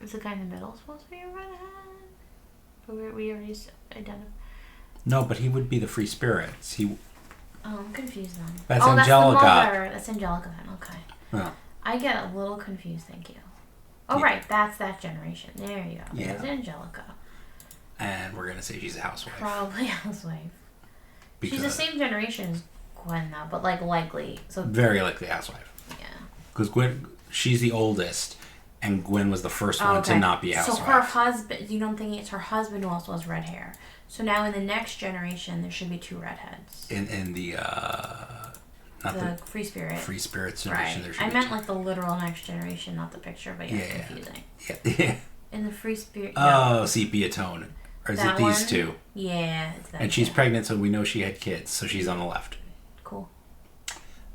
Is the guy in the middle supposed to be a redhead? But we already identified. No, but he would be the Free Spirits. I'm confused then. That's Angelica. That's the mother. That's Angelica then. Okay. Oh. I get a little confused. Thank you. Oh, Yeah. Right. That's that generation. There you go. Yeah. There's Angelica. And we're gonna say she's a housewife. Probably a housewife. Because She's the same generation as Gwen though, but like likely. So very likely a housewife. yeah. Because Gwen, she's the oldest, and Gwen was the first one to not be a housewife. So her husband, you know, I'm thinking it's her husband who also has red hair. So now in the next generation, there should be two redheads. In the not the Free Spirit. Free Spirits generation. Right. There should I be meant two. like the literal next generation, not the picture, but yeah, it's confusing. Yeah. In the Free Spirit. Oh, sepia tone. Or is That it these one? two? Yeah, it's that. And she's yeah. pregnant, so we know she had kids. So she's on the left. Cool.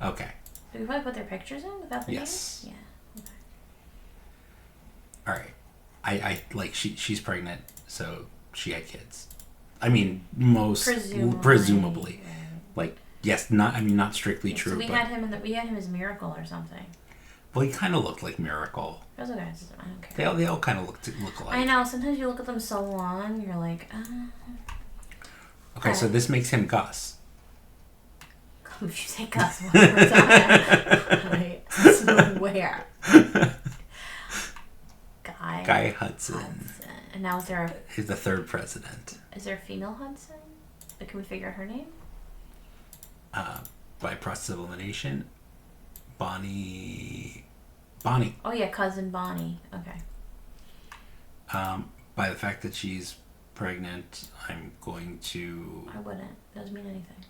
Okay. Did we probably put their pictures in without the Yes. names? Yeah. Okay. All right. I like she's pregnant, so she had kids. I mean, presumably. Right. Like, yes, not strictly true. So we but, had him as Miracle or something. Well, he kind of looked like Miracle. That's okay. I don't care. They all kind of look alike. I know. Sometimes you look at them so long, you're like, Okay, so this makes him Gus. If you say Gus one more time, I swear. Guy Hudson. And now He's the third president. Is there a female Hudson? Like, can we figure out her name? By process of elimination, Bonnie. Oh yeah, cousin Bonnie. Okay. By the fact that she's pregnant, I'm going to. I wouldn't. It doesn't mean anything.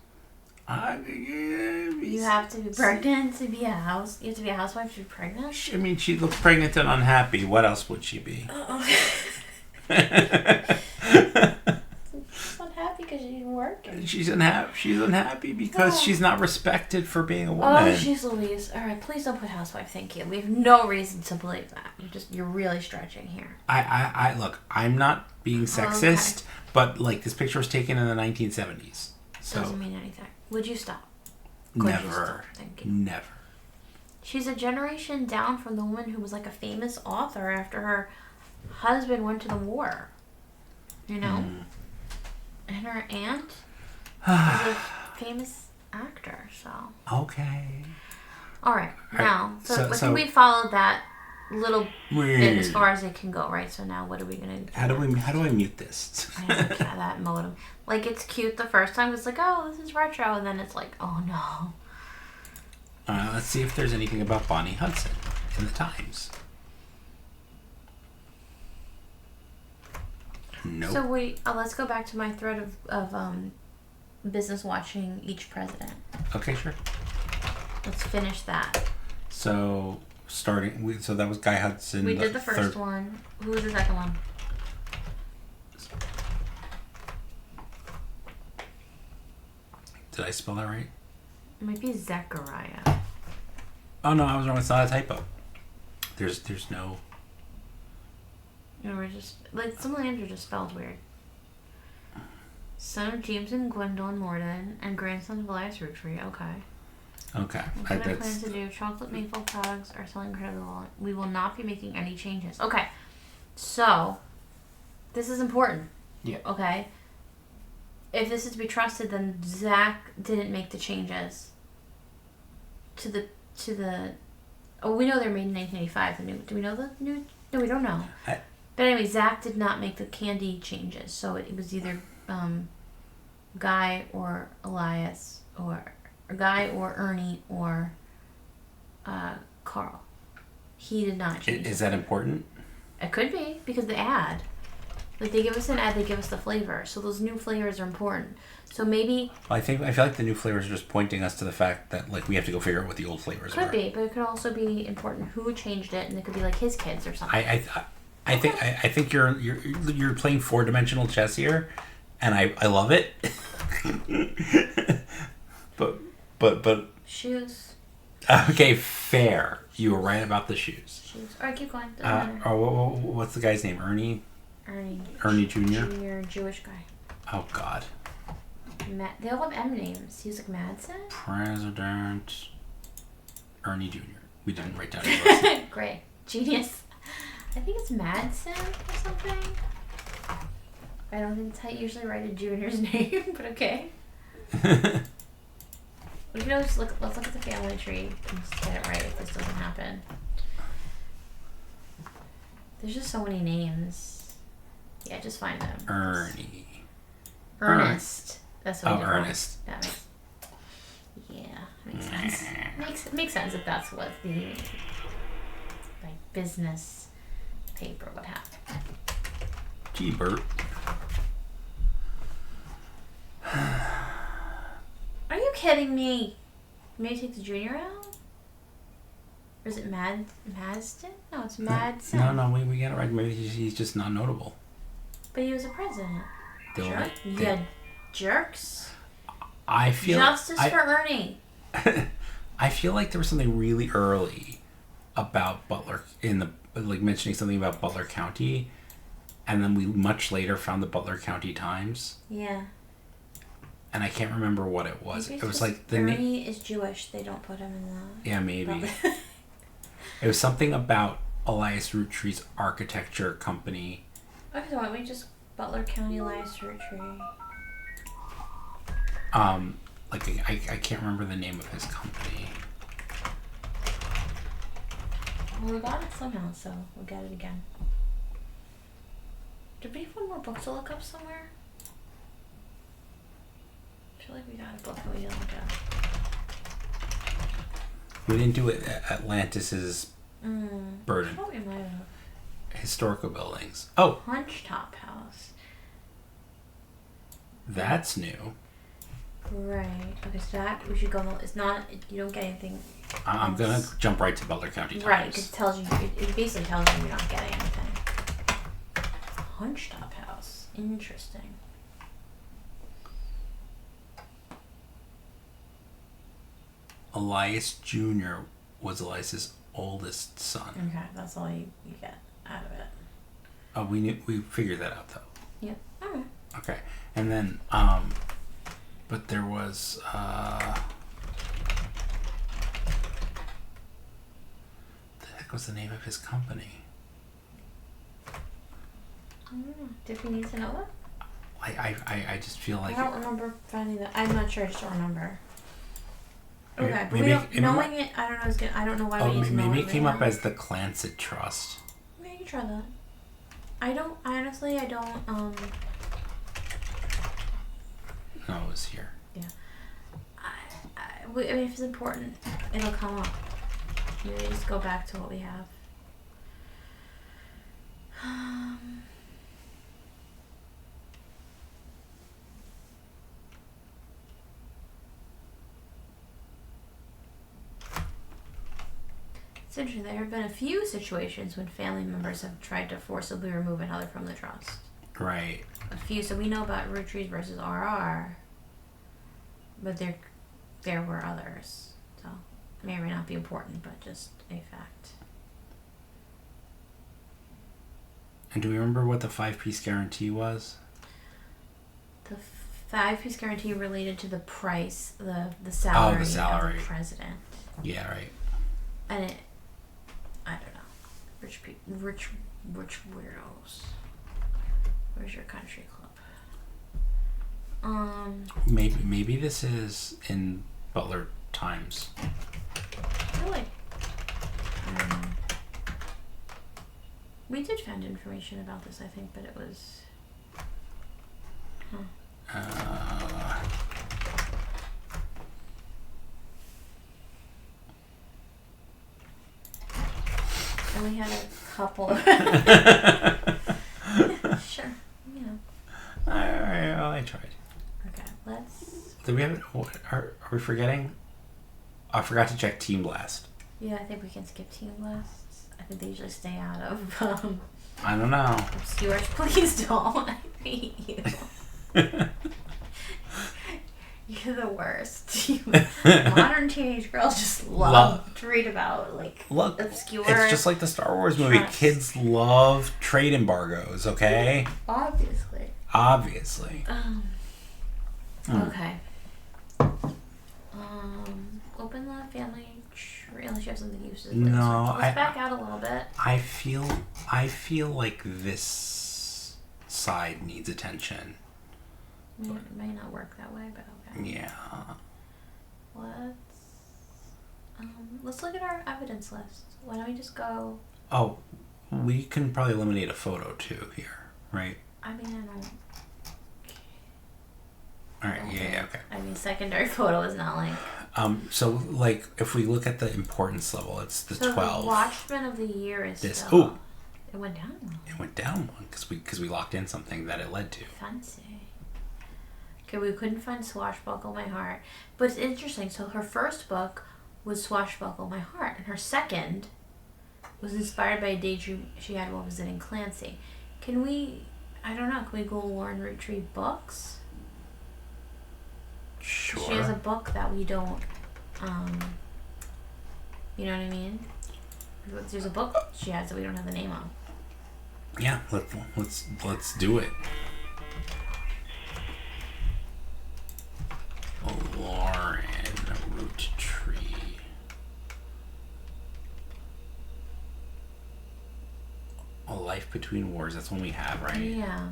You have to be pregnant to be a house. You have to be a housewife to be pregnant. I mean, she looks pregnant and unhappy. What else would she be? She's unhappy because she's working. She's She's unhappy because she's not respected for being a woman. Oh, jeez Louise. All right, please don't put housewife. Thank you. We have no reason to believe that. You're really stretching here. I look. I'm not being sexist, but like this picture was taken in the 1970s. So doesn't mean anything. Would you stop? Never. Thank you. Never. She's a generation down from the woman who was like a famous author after her husband went to the war. You know? And her aunt was a famous actor, so. Okay. Alright, now, so I so think we followed that little bit as far as it can go, right? So now what are we going to do? How do I mute this? I don't care that modem. Like, it's cute the first time. It's like, oh, this is retro. And then it's like, oh, no. Let's see if there's anything about Bonnie Hudson in the Times. Nope. So let's go back to my thread of business watching each president. Okay, sure. Let's finish that. So so that was Guy Hudson. We did the first one. Who was the second one? Did I spell that right? It might be Zechariah. Oh no, I was wrong. It's not a typo. There's no. You know, we're just like some of the names are just spelled weird. Son of James and Gwendolyn Morden and grandson of Elias Roottrees. Okay. Okay. What I plan to do? Chocolate maple products are selling incredible. We will not be making any changes. Okay. So, this is important. Yeah. Okay. If this is to be trusted, then Zach didn't make the changes to the. Oh, we know they're made in 1985. Do we know the new? No, we don't know. But anyway, Zach did not make the candy changes, so it was either Guy or Elias or Guy or Ernie or Carl. He did not change. Is that important? It could be because the ad. Like they give us an ad, they give us the flavor. So those new flavors are important. So maybe. Well, I feel like the new flavors are just pointing us to the fact that like we have to go figure out what the old flavors are. Could be, but it could also be important who changed it, and it could be like his kids or something. I think you're playing 4-dimensional chess here, and I love it. but shoes. Okay, fair. You were right about the shoes. Shoes. All right, keep going. Doesn't matter. What's the guy's name? Ernie Jr. Jewish guy. Oh God. They all have M names. He's like Madsen. President Ernie Jr. We didn't write down his Great. Genius. I think it's Madsen or something. I don't think that's how you usually write a junior's name, but okay. We can always let's look at the family tree and just get it right if this doesn't happen. There's just so many names. Yeah, just find them. Ernie. Ernest. That's what. Oh, Ernest. That makes sense. Makes sense if that's what the like business paper would have. Gee, Bert. Are you kidding me? Maybe take the junior out? Or is it Madston? No, it's Madsen. No, we got it right. Maybe he's just not notable. But he was a president. Jerk? Yeah, jerks. I feel Justice for Ernie. I feel like there was something really early about Butler mentioning something about Butler County, and then we much later found the Butler County Times. Yeah. And I can't remember what it was. Maybe it was like Ernie is Jewish. They don't put him in the. Yeah, maybe. It was something about Elias Roottrees Architecture Company. Okay, so why don't we just Butler County Elias Roottrees? I can't remember the name of his company. Well, we got it somehow, so we'll get it again. Did we have one more book to look up somewhere? I feel like we got a book that we didn't look up. We didn't do it Atlantis's burden. Oh, we might have. Historical buildings. Oh, Punch Top House. That's new. Right. Okay, so that we should go. It's not. You don't get anything. I'm gonna jump right to Butler County Times. Right, because it tells you. It basically tells you you're not getting anything. Punch Top House. Interesting. Elias Jr. was Elias's oldest son. Okay, that's all you get out of it. Oh, we figured that out though. Yep. Alright. Okay, and then but there was the heck was the name of his company? I don't know. Did we need to know that? I just feel like I don't remember finding that. I'm not sure. I just don't remember. Okay, maybe knowing it, I don't know. It's good. I don't know why we need to know maybe it it came right up now. as the Clancet Trust. Yeah, you can try that. I honestly, I don't. No, it was here. Yeah. I mean, if it's important, it'll come up. Maybe just go back to what we have. It's interesting. There have been a few situations when family members have tried to forcibly remove another from the trust. Right. A few. So we know about Roottrees versus RR, but there were others. So it may or may not be important, but just a fact. And do we remember what the 5-piece guarantee was? The 5-piece guarantee related to the price, the salary, the salary of the president. Yeah, right. And it, I don't know, rich weirdos. Where's your country club? Maybe this is in Butler Times. I feel like we did find information about this, I think, but it was. And we had a couple of. Sure, you know. Alright, well, I tried. Okay, let's. Did we have it? Are we forgetting? I forgot to check Team Blast. Yeah, I think we can skip Team Blasts. I think they usually stay out of. I don't know. Obscures, please don't. I hate you. You're the worst. Modern teenage girls just love to read about obscure. It's just like the Star Wars movie. Trust. Kids love trade embargoes. Okay. Obviously. Okay. Open the family tree unless you have something you should. No, let's back out a little bit. I feel like this side needs attention. It may not work that way, but okay. Yeah. Let's look at our evidence list. Why don't we just go? Oh, we can probably eliminate a photo too here, right? I mean, I don't. All right. Yeah. Okay. I mean, secondary photo is not like. So like, if we look at the importance level, it's the 12. The Watchman of the Year is this. still. Oh. It went down one. It went down one because we locked in something that it led to. Fancy. Okay, we couldn't find Swashbuckle My Heart, but it's interesting. So her first book was Swashbuckle My Heart, and her second was inspired by a daydream she had while visiting Clancy. Can we? I don't know. Can we Google Lauren Roottrees books? Sure. She has a book that we don't. You know what I mean? There's a book she has that we don't have the name of. Yeah, let's do it. Lauren Roottrees. A Life Between Wars. That's one we have, right? Yeah.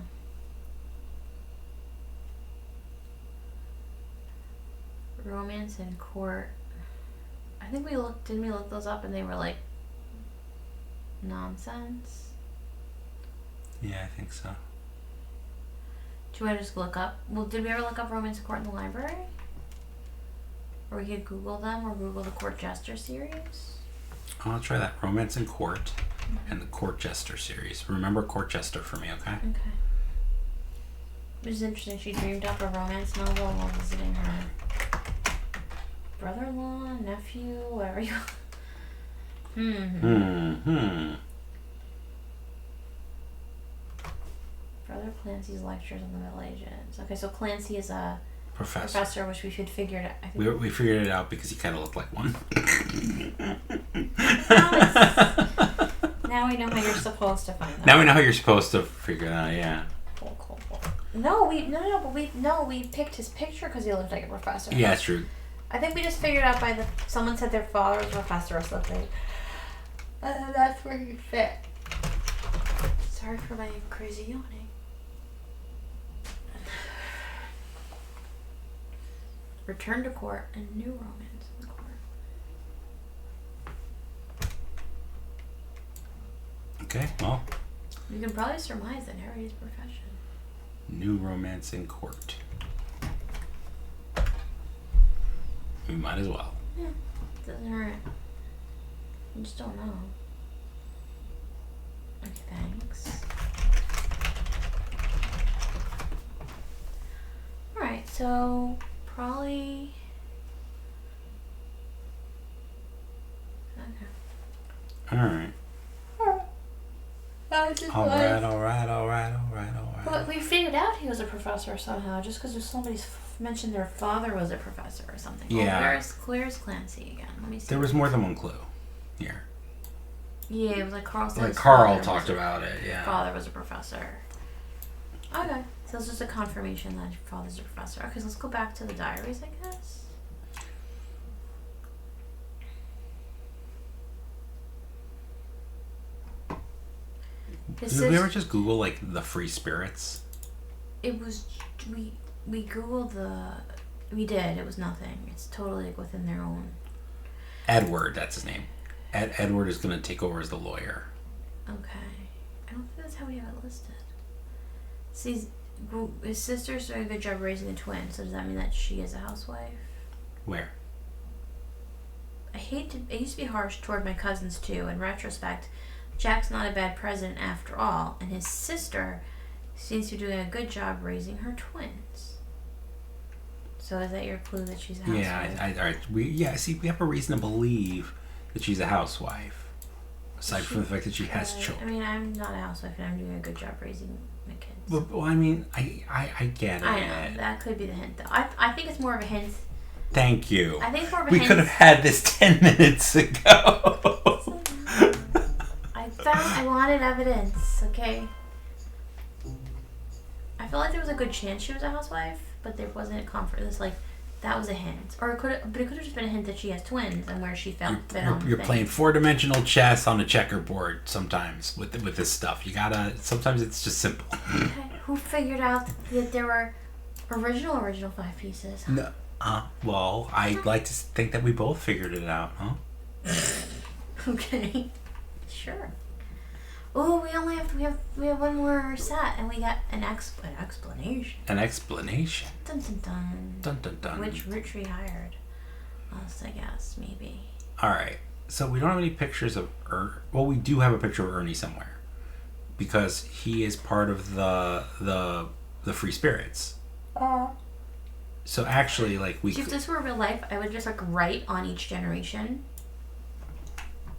Romance in Court. I think didn't we look those up and they were like nonsense? Yeah, I think so. Do you want to just look up? Well, did we ever look up Romance in Court in the library? Or we could Google them or Google the Court Jester series? I'll try that. Romance in Court and the Court Jester series. Remember Court Jester for me, okay? Okay. Which is interesting. She dreamed up a romance novel while visiting her brother-in-law, nephew, whatever you. Brother Clancy's Lectures on the Middle Ages. Okay, so Clancy is a professor, which we should figure it out. I think we figured it out because he kind of looked like one. Now we know how you're supposed to find that. Now we know how you're supposed to figure it out. Yeah. Cool. No, we picked his picture because he looked like a professor. Yeah, it's true. I think we just figured out someone said their father was a professor or something. That's where he fit. Sorry for my crazy yawning. Return to court and new romance in court. Okay, well. You can probably surmise that Harry's profession. New romance in court. We might as well. Yeah, doesn't hurt. You just don't know. Okay, thanks. Alright, so probably. Okay. Alright. Alright. But we figured out he was a professor somehow, just because somebody's mentioned their father was a professor or something. Yeah. Where's Clancy again? Let me see. There was more than one clue here. Yeah, it was like Carl said. Like Carl talked about it, yeah. Father was a professor. Okay. So it's just a confirmation that your father's a professor. Okay, so let's go back to the diaries, I guess. Did we ever just Google like the free spirits? It was we Googled we did. It was nothing. It's totally like within their own. Edward, that's his name. Edward is going to take over as the lawyer. Okay, I don't think that's how we have it listed. See, his sister's doing a good job raising a twin. So does that mean that she is a housewife? Where? I used to be harsh toward my cousins too. In retrospect, Jack's not a bad president after all, and his sister seems to be doing a good job raising her twins. So is that your clue that she's a housewife? Yeah, all right. We have a reason to believe that she's a housewife. Aside from the fact that she has children. I mean, I'm not a housewife, and I'm doing a good job raising my kids. Well, I mean, I get it. I know that could be the hint, though. I think it's more of a hint. Thank you. I think it's more of a hint. We could have had this 10 minutes ago. I wanted evidence, okay? I feel like there was a good chance she was a housewife, but there wasn't a comfort. It was like, that was a hint. Or it could have just been a hint that she has twins and where she felt fit on You're playing 4-dimensional chess on a checkerboard sometimes with this stuff. You gotta, sometimes it's just simple. Okay. Who figured out that there were original 5 pieces? No. Well, I'd like to think that we both figured it out, huh? Okay. Sure. Oh, we have one more set, and we got an explanation. An explanation. Dun dun dun. Dun dun dun. Which Roottrees hired us, I guess, maybe. All right. So we don't have any pictures of well, we do have a picture of Ernie somewhere, because he is part of the Free Spirits. So actually, like if this were real life, I would just like write on each generation.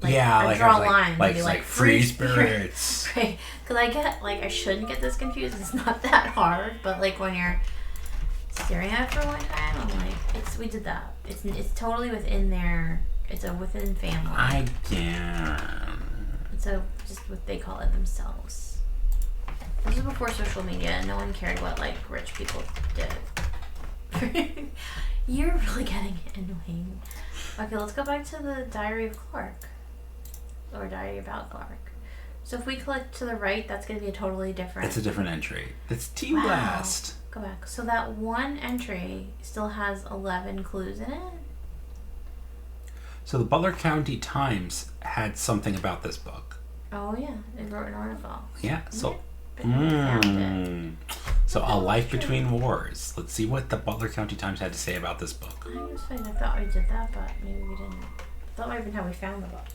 Like, yeah, draw a line like, and be like free spirits. Right. Because I shouldn't get this confused. It's not that hard, but like when you're staring at it for a long time, I'm like, we did that. It's totally within their. It's a within family. I can. It's just what they call it themselves. This was before social media, and no one cared what like rich people did. You're really getting annoying. Okay, let's go back to the Diary of Clark. Or Diary about Clark. So if we click to the right, that's going to be a totally different... It's a different entry. It's Team Blast. Go back. So that one entry still has 11 clues in it? So the Butler County Times had something about this book. Oh, yeah. They wrote an article. Yeah, so... So A Life Between Wars. Let's see what the Butler County Times had to say about this book. I was fine. I thought we did that, but maybe we didn't. I thought that might have been how we found the book.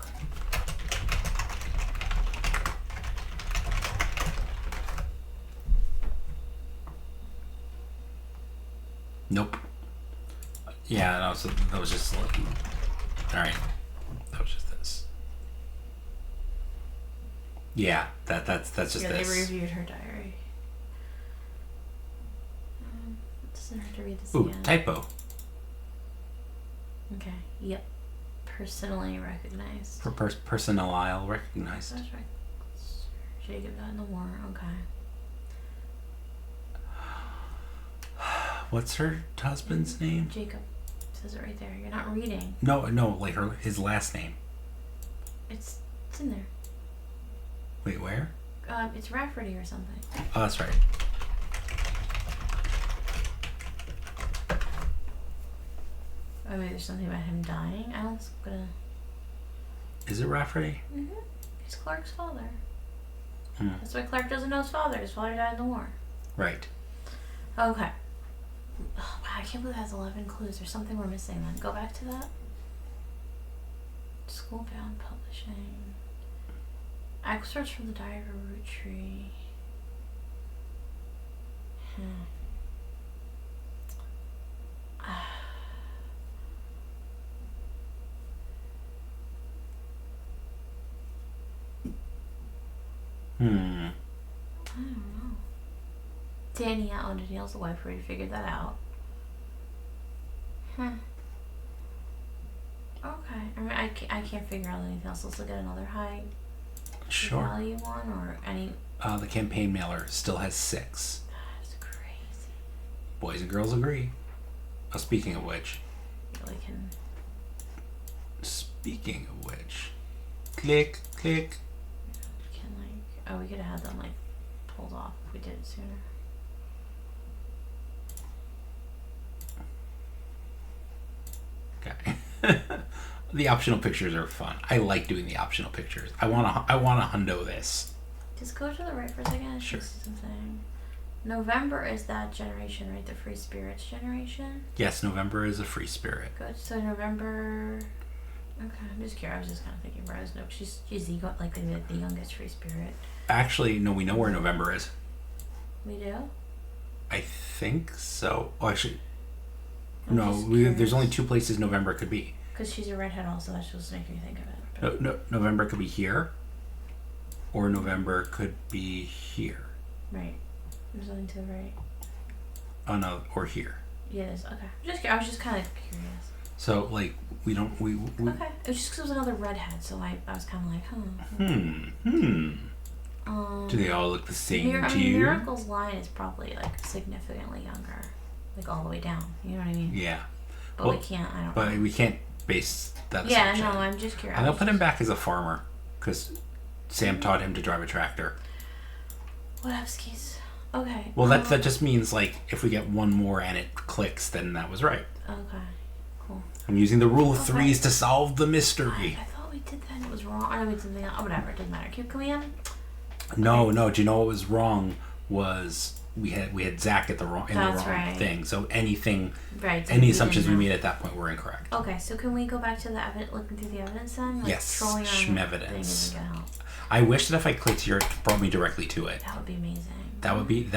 Nope. Yeah, no, so that was just like... Alright. That was just this. Yeah, that's just this. Yeah, they reviewed her diary. I have to read this Ooh, again. typo. Okay. Yep. Personally recognized. Personnel recognized. That's right. Jacob died in the war. Okay. What's her husband's name? Jacob. It says it right there. You're not reading. No, like his last name. It's in there. Wait, where? It's Rafferty or something. Oh, that's right. Oh, maybe there's something about him dying. I was gonna. Is it Rafferty? Mhm. He's Clark's father. Hmm. That's why Clark doesn't know his father. His father died in the war. Right. Okay. Oh, wow, I can't believe it has 11 clues. There's something we're missing then. Go back to that. Schoolbound Publishing. Excerpts from the Diary of a Roottrees. Hmm. I don't know. Danielle, Danielle's the wife. We already figured that out. Okay. I mean, I can't figure out anything else. Let's look at another high value one or any. The campaign mailer still has 6. That's crazy. Boys and girls agree. Oh, speaking of which. Really can. Speaking of which. Click, click. Can like. Oh, we could have had them like pulled off if we did it sooner. Okay. The optional pictures are fun. I like doing the optional pictures. I want to hundo this. Just go to the right for a second. I Sure. see something. November is that generation, right? The Free Spirits generation. Yes, November is a free spirit. Good. So November. Okay, I'm just curious. I was just kind of thinking, Rose. No, she's the youngest Free Spirit. Actually, no, we know where November is. We do. I think so. Oh, actually, I'm no. just There's curious. only 2 places November could be. Because she's a redhead, also. That's just making me think of it. No, November could be here, or November could be here. Right. There's something to the right. Oh no, or here. Yeah, it is. Okay. I was just kind of curious. So like we okay. It was just because it was another redhead, so I was kind of like, Do they all look the same to you? Miracle's line is probably like significantly younger, like all the way down. You know what I mean? Yeah. But we can't. I don't. But know. we can't base that. Yeah, assumption. no. I'm just curious. I'm gonna put him back as a farmer, because Sam taught him to drive a tractor. Whatevskis. Okay. Well, that just means like if we get one more and it clicks, then that was right. Okay. Cool. I'm using the rule of threes to solve the mystery. I thought we did that and it was wrong. I did something else. Oh, whatever. It doesn't matter. Can we No. Do you know what was wrong? Was we had Zach at the wrong thing. So anything, any assumptions we made at that point were incorrect. Okay, so can we go back to the looking through the evidence then? Like yes, trolling Schmevidence. Thing isn't gonna help. I wish that if I clicked here, it brought me directly to it. That would be amazing. That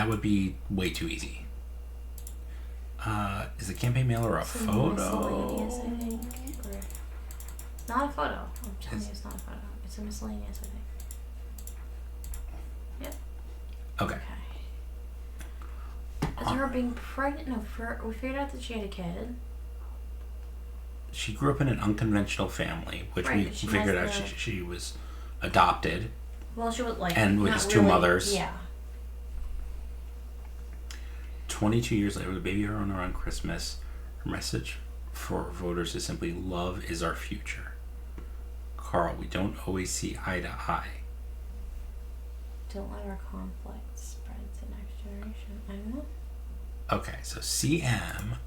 would be way too easy. Is a campaign mailer a photo? Miscellaneous, I think. Or, not a photo. I'm telling you, it's not a photo. It's a miscellaneous, I think. Yep. Okay. Is her being pregnant? No, we figured out that she had a kid. She grew up in an unconventional family, which we figured out she was adopted. Well, she was like, and with his 2 mothers. Yeah. 22 years later, the baby her around Christmas. Her message for voters is simply, love is our future. Carl, we don't always see eye to eye. Don't let our conflict spread to the next generation. I don't know. Okay, so CM.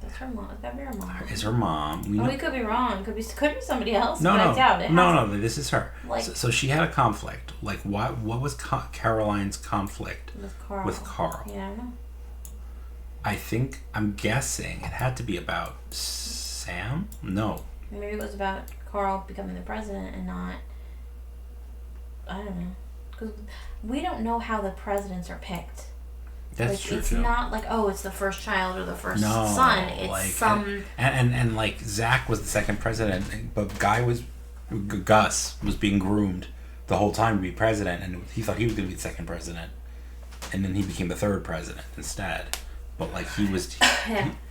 That's her mom. That'd be her mom. Is her mom. We could be wrong. Could be somebody else. No, but no. I doubt it. No, this is her. Like, so she had a conflict. Like, what was Caroline's conflict with Carl? Yeah, I don't know. I'm guessing it had to be about Sam? No. Maybe it was about Carl becoming the president and not. I don't know. Because we don't know how the presidents are picked. That's true. It's not like, oh, it's the first child or the first son. It's like, some. And like Zach was the second president, but Gus was being groomed the whole time to be president, and he thought he was going to be the second president, and then he became the third president instead. but like he was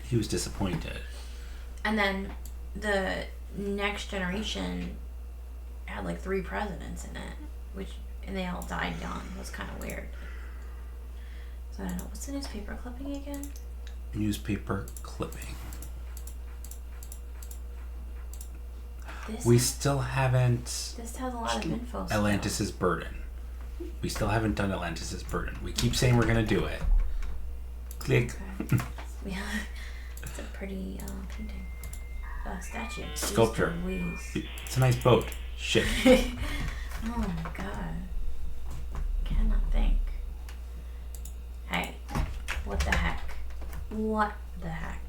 he was disappointed. And then the next generation had like 3 presidents in it, and they all died young. It was kind of weird. So I don't know. What's the newspaper clipping again? Newspaper clipping. We still haven't. This has a lot of info. Atlantis' Burden. We still haven't done Atlantis' Burden. We keep saying we're gonna do it. Click. Okay. Yeah, it's a pretty painting. Statue. Sculpture. It's a nice boat. Shit. Oh my god. Cannot think. Hey, what the heck? What the heck?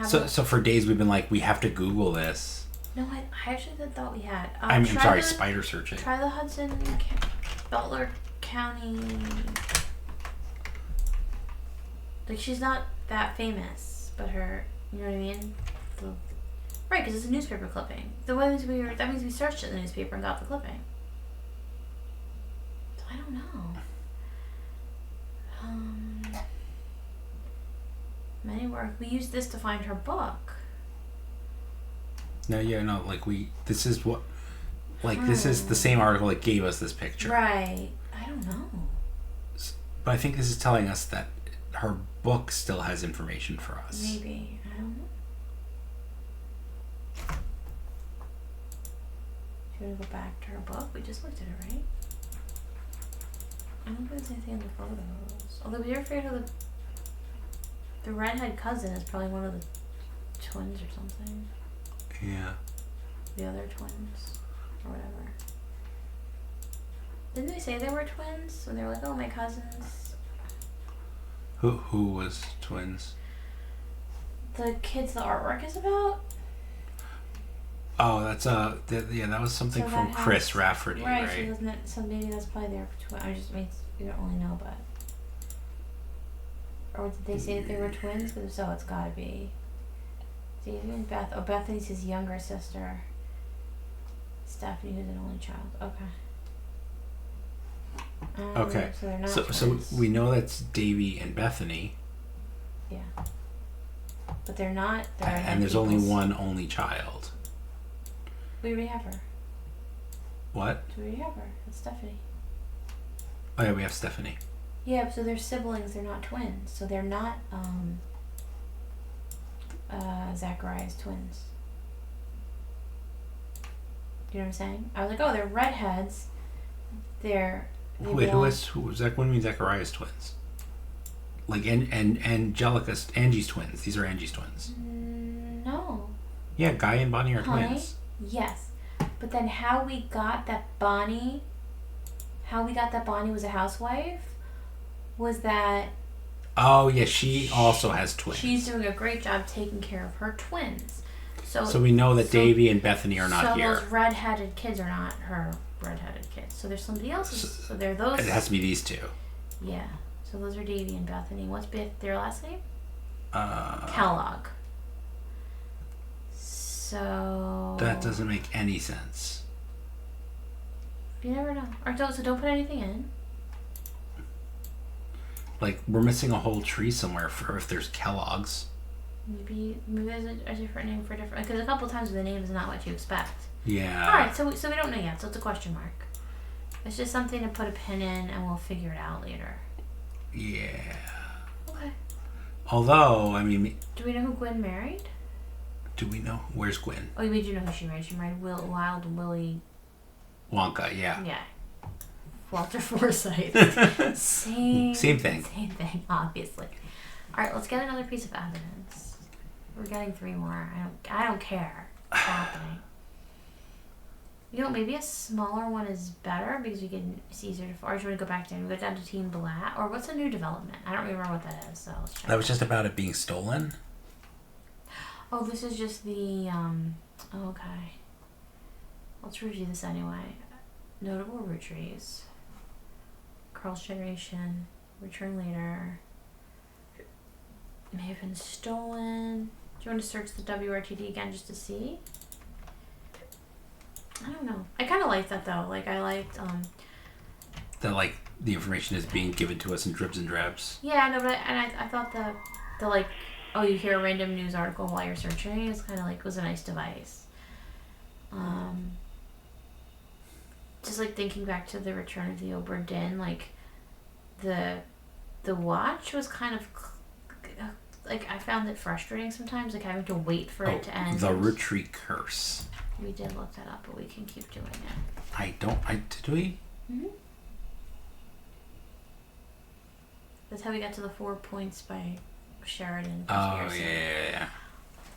So for days we've been like, we have to Google this. No, I actually thought we had. I'm sorry, spider searching. Try the Hudson Butler County. Like, she's not that famous, but her, you know what I mean? Right, because it's a newspaper clipping. That means we searched it in the newspaper and got the clipping. So I don't know. Many work. We used this to find her book. No, this is what, this is the same article that gave us this picture. Right. I don't know. But I think this is telling us that her book still has information for us. Maybe. I don't know. Should we go back to her book? We just looked at it, right? I don't think there's anything in the photos. Although we are figured out the redhead cousin is probably one of the twins or something. Yeah. The other twins. Or whatever. Didn't they say they were twins? When they were like, oh, my cousins. Who was twins? The kids the artwork is about? Oh, that's that was something so from Chris Rafferty, right? Right, so maybe that's probably their twin. We don't really know, but. Or did they say that they were twins? Because if so, it's gotta be. Davey and Beth. Oh, Bethany's his younger sister. Stephanie, who's an only child. Okay. Okay. So they're not so we know that's Davey and Bethany. Yeah. But they're not. And there's only one only child. We already have her. What? We already have her. It's Stephanie. Oh yeah, we have Stephanie. Yeah, so they're siblings. They're not twins. So they're not Zachariah's twins. You know what I'm saying? I was like, oh, they're redheads. Wait, who was Zach? When do you mean Zachariah's twins? Like Angie's twins. These are Angie's twins. No. Yeah, Guy and Bonnie are twins. Yes, but then how we got that Bonnie was a housewife was that. Oh yeah, she also has twins. She's doing a great job taking care of her twins. So we know that Davey and Bethany are not here. So those redheaded kids are not her redheaded kids. So there's somebody else's. So they're those. It has to be these two. Yeah. So those are Davey and Bethany. What's their last name? Kellogg. So. That doesn't make any sense. You never know. So don't put anything in. Like, we're missing a whole tree somewhere for if there's Kellogg's. Maybe there's a different name for different. Because a couple times the name is not what you expect. Yeah. Alright, so we don't know yet, so it's a question mark. It's just something to put a pin in and we'll figure it out later. Yeah. Okay. Although, I mean. Do we know who Gwen married? Do we know? Where's Gwen? Oh, we do know who she married. She married Wild Willie Wonka, yeah. Yeah. Walter Forsythe. Same thing. Same thing, obviously. Alright, let's get another piece of evidence. We're getting 3 more. I don't care. It's happening. You know, maybe a smaller one is better because we can see easier to. Or do you want to go back down? We go down to Team Blatt, or what's a new development? I don't remember what that is. So let's check. That was just about it being stolen. Oh, this is just the. Oh, okay. Let's review this anyway. Notable Roottrees. Carl's Generation. Return later. May have been stolen. Do you want to search the WRTD again just to see? I don't know. I kind of like that though. Like I liked that like the information is being given to us in dribs and drabs. Yeah, no, but I thought the The like, oh, you hear a random news article while you're searching. It's kind of like was a nice device. Just like thinking back to the Return of the Obra Dinn, like the watch was kind of like I found it frustrating sometimes, like having to wait for it to end. The Roottrees curse. We did look that up, but we can keep doing it. Did we? Mm-hmm. That's how we got to the 4 points by Sheridan. Conspiracy.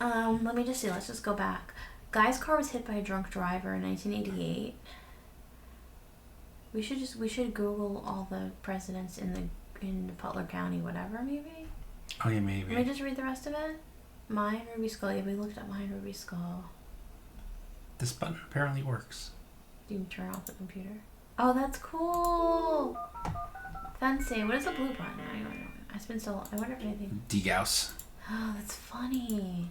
Oh yeah. Let me just see. Let's just go back. Guy's car was hit by a drunk driver in 1988. We should Google all the presidents in Butler County, whatever, maybe. Oh yeah, maybe. Let me just read the rest of it. Mine, Ruby Skull. Yeah, we looked up mine, Ruby Skull. This button apparently works. Do you turn off the computer? Oh, that's cool. Fancy. What is the blue button? I don't know. It's been so long. I wonder if anything. Degauss. Oh, that's funny.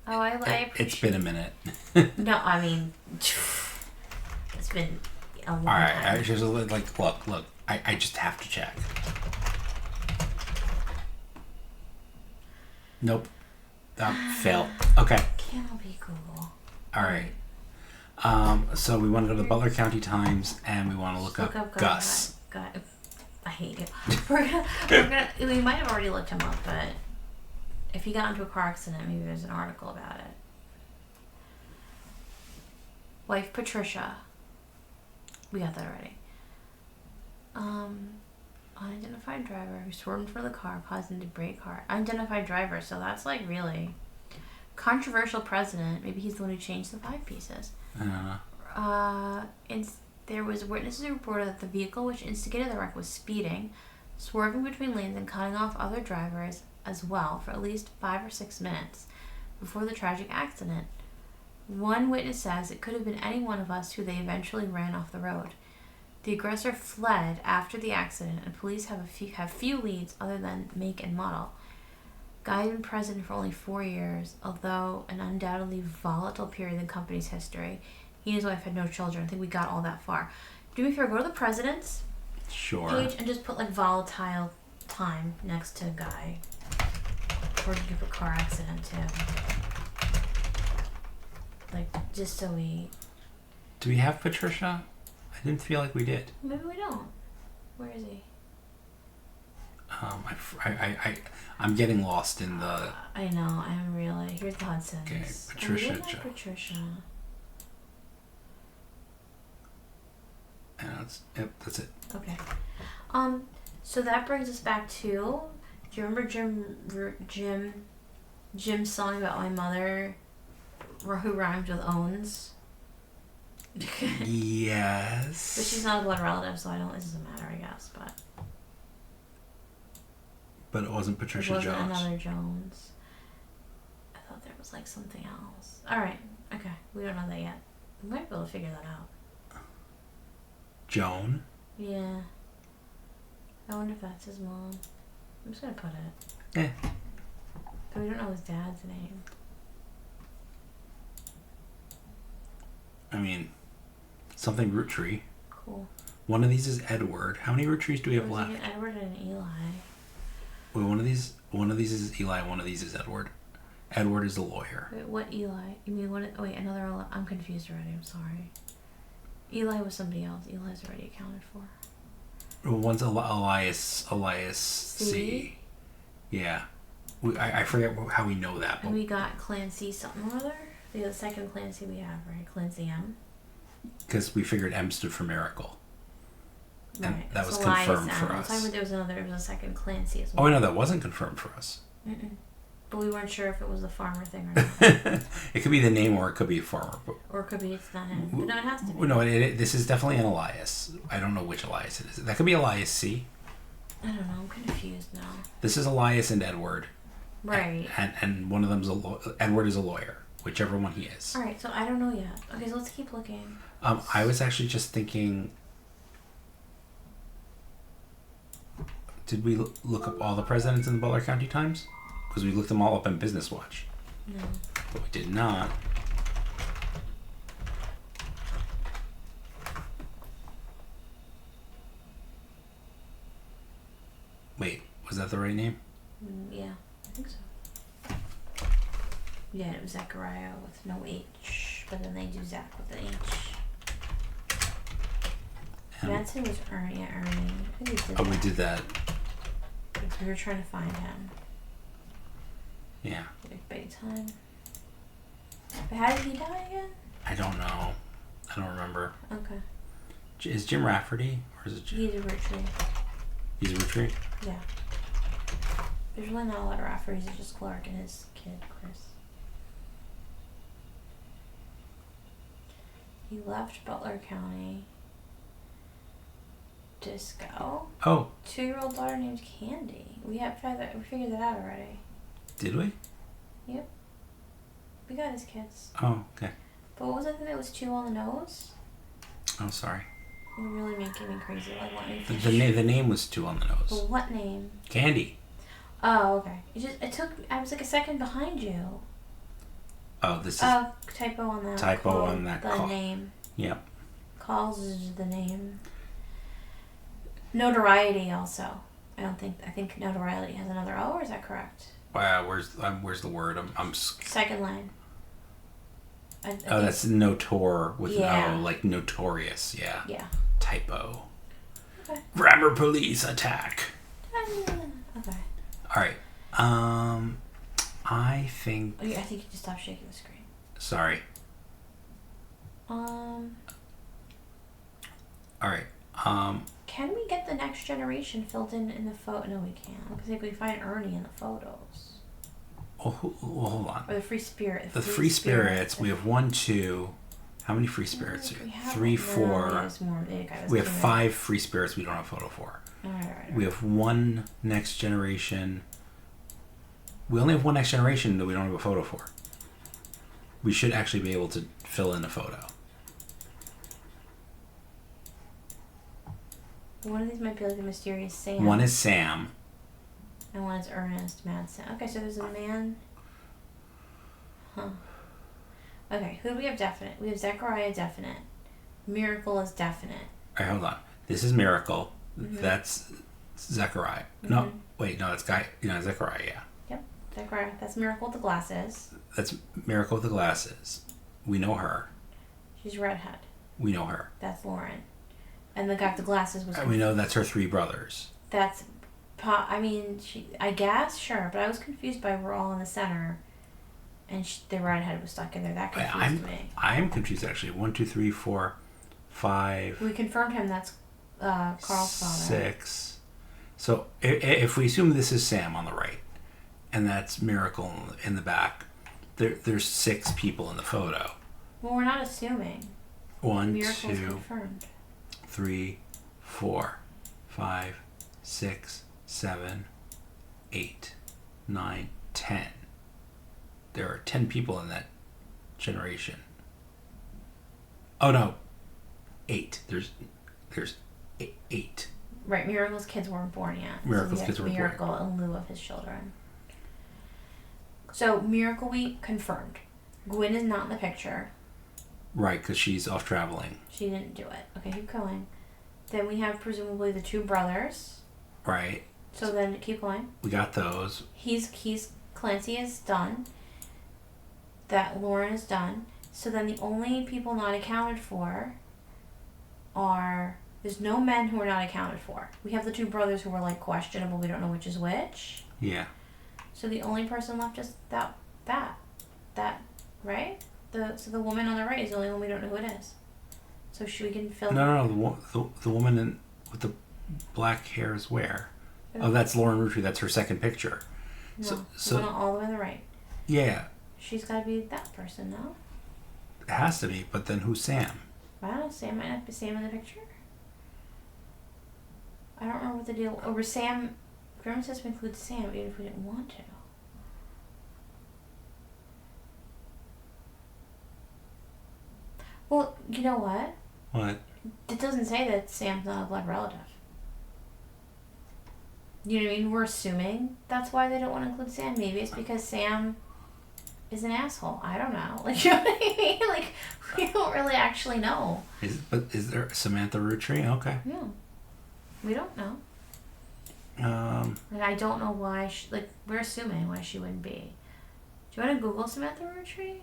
Oh, I appreciate. It's been a minute. No, I mean, it's been a long time. All right, I just like look. I just have to check. Nope. Fail. Okay. Cannot be Google. All right. So we want to go to the Butler County Times, and we want to look up Gus. God, I hate you. We might have already looked him up, but if he got into a car accident, maybe there's an article about it. Wife Patricia. We got that already. Unidentified driver who swerved in front of the car, caused him to brake hard. Unidentified driver, so that's like really controversial president. Maybe he's the one who changed the 5 pieces. There was witnesses who reported that the vehicle which instigated the wreck was speeding, swerving between lanes and cutting off other drivers as well for at least 5 or 6 minutes before the tragic accident. One witness says it could have been any one of us who they eventually ran off the road. The aggressor fled after the accident, and police have few leads other than make and model. Guy had been president for only 4 years, although an undoubtedly volatile period in the company's history. He and his wife had no children. I think we got all that far. Do me a favor, go to the president's page and just put like volatile time next to Guy. Or did you put car accident too? Like, just so we... Do we have Patricia? I didn't feel like we did. Maybe we don't. Where is he? I'm getting lost in the... I know, I'm really... Here's the Hudsons. Okay, Patricia. Patricia. Yep, that's it. Okay. So that brings us back to... Do you remember Jim's song about my mother who rhymed with owns? Yes. But she's not a blood relative, so it doesn't matter, I guess, But it wasn't Patricia Jones. It wasn't Jones. another Jones. I thought there was like something else. Alright, okay. We don't know that yet. We might be able to figure that out. Joan? Yeah. I wonder if that's his mom. I'm just gonna put it. Yeah. But we don't know his dad's name. I mean, something Roottrees. Cool. One of these is Edward. How many Roottrees do we have left? Like an Edward and an Eli. Wait, one of these is Eli, one of these is Edward. Edward is the lawyer. Wait, what Eli? You mean what? Wait, another Eli. I'm confused already. I'm sorry. Eli was somebody else. Eli's already accounted for. Well, one's Elias C. Yeah. I forget how we know that. And we got Clancy something or other. The second Clancy we have, right? Clancy M. Because we figured M stood for miracle. And right. that was Elias confirmed M. for us. There was a second Clancy as well. Oh, no, that wasn't confirmed for us. Mm-mm. But we weren't sure if it was the farmer thing or not. It could be the name or it could be a farmer. Or it could be it's not him. But no, it has to be. No, this is definitely an Elias. I don't know which Elias it is. That could be Elias C. I don't know. I'm confused now. This is Elias and Edward. Right. And one of them's Edward is a lawyer, whichever one he is. All right, so I don't know yet. Okay, so let's keep looking. I was actually just thinking, did we look up all the presidents in the Butler County Times? Because we looked them all up in Business Watch. No. But we did not. Wait, was that the right name? Yeah. think so. Yeah, it was Zechariah with no H, but then they do Zach with an H. Benson was Ernie. Yeah, Ernie. I think we did that. We did that. We were trying to find him. Yeah. Like big time. But how did he die again? I don't know. I don't remember. Okay. Is Jim Rafferty or is it Jim? He's a Roottrees. He's a Roottrees? Yeah. There's really not a lot of Rafferties. It's just Clark and his kid, Chris. He left Butler County. Disco. Oh. 2-year-old daughter named Candy. We figured that out already. Did we? Yep. We got his kids. Oh, okay. But what was that thing that was too on the nose? Oh, sorry. You're really making me crazy. Like, let me The name was too on the nose. But what name? Candy. Oh, okay. I was like a second behind you. Oh, this is... typo on that. Typo on that the call. Name. Yep. Calls is the name. Notoriety also. I think notoriety has another O, or is that correct? Wow, where's the word? Second line. That's notor with yeah. an O, like notorious. Yeah. Yeah. Typo. Okay. Grammar police attack. Okay. All right. I think. I think you just stop shaking the screen. Sorry. All right. Can we get the next generation filled in the photo? No, we can't. Because we find Ernie in the photos. Oh, hold on. Or the free spirit. The free spirits. We have 1, 2. How many free spirits? 3, 4. We have 5 free spirits we don't have a photo for. All right. We have 1 next generation. We only have 1 next generation that we don't have a photo for. We should actually be able to fill in a photo. One of these might be like a mysterious Sam. One is Sam. And one is Ernest Madsen. Okay, so there's a man. Huh. Okay, who do we have definite? We have Zechariah definite. Miracle is definite. All right, hold on. This is Miracle. Mm-hmm. That's Zechariah. Mm-hmm. No, wait, no, that's Zechariah, yeah. Yep, Zechariah. That's Miracle with the glasses. That's Miracle with the glasses. We know her. She's redhead. We know her. That's Lauren. And the guy with the glasses was... And we know that's her 3 brothers. That's... I guess, sure, but I was confused by we're all in the center, and the redhead was stuck in there. That confused me. I am confused, actually. 1, 2, 3, 4, 5... We confirmed him, that's Carl's father. 6. So, if we assume this is Sam on the right, and that's Miracle in the back, there's 6 people in the photo. Well, we're not assuming. 1, Miracle's 2, confirmed. 3, 4, 5, 6, 7, 8, 9, 10. There are 10 people in that generation. Oh no, 8. There's 8. Right, Miracle's kids weren't born yet. Miracle's kids weren't born. Miracle in lieu of his children. So Miracle we confirmed. Gwen is not in the picture. Right, because she's off traveling. She didn't do it. Okay, keep going. Then we have presumably the 2 brothers. Right. So then keep going. We got those. Clancy is done. That Lauren is done. So then the only people not accounted for are... There's no men who are not accounted for. We have the 2 brothers who were like questionable. We don't know which is which. Yeah. So the only person left is that, right? So the woman on the right is the only one we don't know who it is. So we can fill... No. The woman with the black hair is where? Oh, that's Lauren Roottrees. That's her second picture. No, the one all the way on the right. Yeah. She's got to be that person, no? It has to be, but then who's Sam? I don't know. Sam might not be Sam in the picture. I don't remember what the deal... Or was Sam... Grandma says we include Sam even if we didn't want to. Well, you know what? What? It doesn't say that Sam's not a blood relative. You know what I mean? We're assuming that's why they don't want to include Sam. Maybe it's because Sam is an asshole. I don't know. Like, you know what I mean? Like, we don't really actually know. Is there Samantha Roottrees? Okay. Yeah. We don't know. Like, I don't know why. We're assuming why she wouldn't be. Do you want to Google Samantha Roottrees?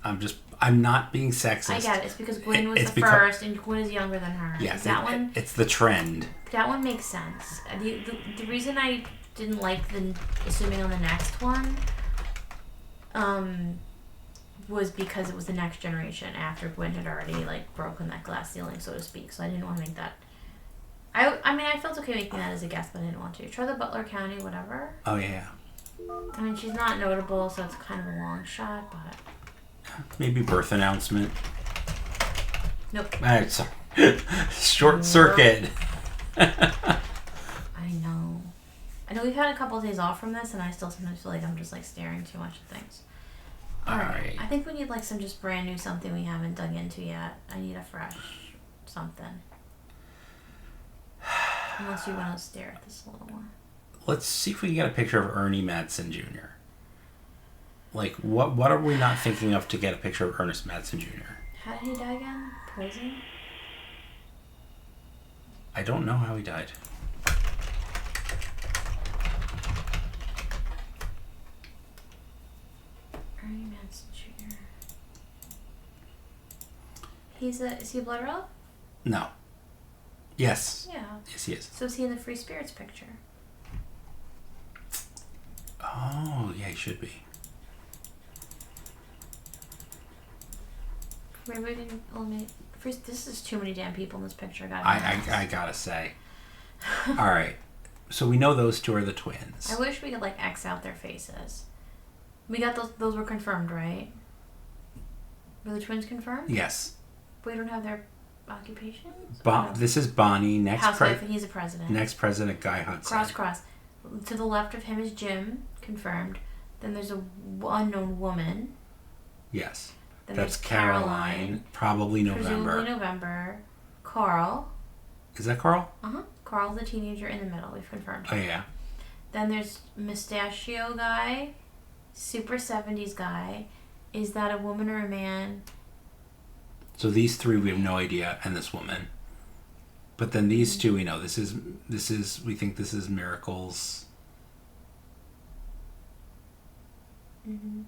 I'm not being sexist. I get it. It's because Gwen was the first, and Gwen is younger than her. Yes, one. It's the trend. That one makes sense. The reason I didn't like the assuming on the next one, was because it was the next generation after Gwen had already like broken that glass ceiling, so to speak. So I didn't want to make that. I mean, I felt okay making that as a guess, but I didn't want to. Try the Butler County, whatever. Oh yeah. I mean, she's not notable, so it's kind of a long shot, but. Maybe birth announcement. Nope. Alright, sorry. Short circuit. I know we've had a couple of days off from this, and I still sometimes feel like I'm just like staring too much at things. Alright. I think we need like some just brand new something we haven't dug into yet. I need a fresh something. Unless you want to stare at this a little more. Let's see if we can get a picture of Ernie Madsen Jr. Like, what are we not thinking of to get a picture of Ernest Madsen Jr.? How did he die again? Poison? I don't know how he died. Ernie Madsen Jr. Is he a blood relative? No. Yes. Yeah. Yes, he is. So is he in the Free Spirits picture? Oh, yeah, he should be. Maybe we can eliminate. This is too many damn people in this picture. I gotta say. All right. So we know those two are the twins. I wish we could like X out their faces. We got those. Those were confirmed, right? Were the twins confirmed? Yes. We don't have their occupations. This is Bonnie. Next housewife, and he's a president. Next president, Guy Hudson. Cross. To the left of him is Jim, confirmed. Then there's a unknown woman. Yes. Then that's Caroline. Probably November. Presumably November. Carl. Is that Carl? Uh-huh. Carl's the teenager in the middle. We've confirmed. Oh, yeah. Then there's Mustachio Guy. Super 70s Guy. Is that a woman or a man? So these three we have no idea, and this woman. But then these two we know. We think this is Miracle's. Mm-hmm.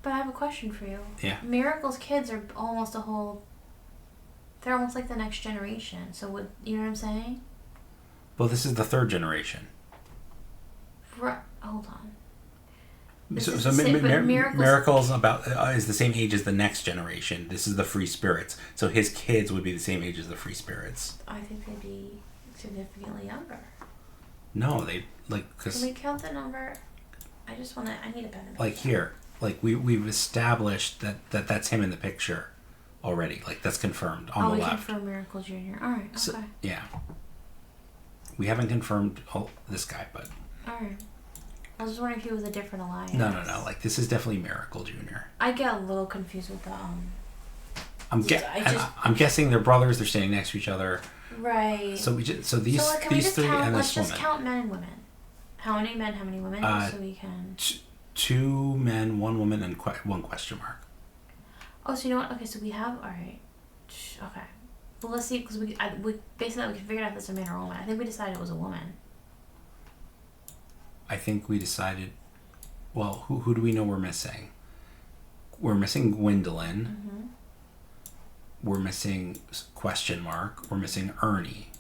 But I have a question for you. Yeah. Miracle's kids are almost they're almost like the next generation. So you know what I'm saying? Well, this is the third generation. Hold on. Miracle's about is the same age as the next generation. This is the Free Spirits. So his kids would be the same age as the Free Spirits. I think they'd be significantly younger. No, they cause. Can we count the number? I need a pen. Like here, we've established that that's him in the picture already. Like that's confirmed on the left. We confirmed Miracle Jr. All right. Okay. So, yeah. We haven't confirmed this guy, but. All right. I was just wondering if he was a different alliance. No. Like this is definitely Miracle Jr. I get a little confused with the I'm guessing they're brothers. They're standing next to each other. Right. So these three and this woman. Let's just count men and women. How many men? How many women? So we can. 2 men, 1 woman, and 1 question mark. Oh, so you know what? Okay, so we have. All right. Okay. Well, let's see, because we based on that we can figure out if it's a man or a woman. I think we decided it was a woman. I think we decided. Well, who do we know we're missing? We're missing Gwendolyn. Mm-hmm. We're missing question mark. We're missing Ernie.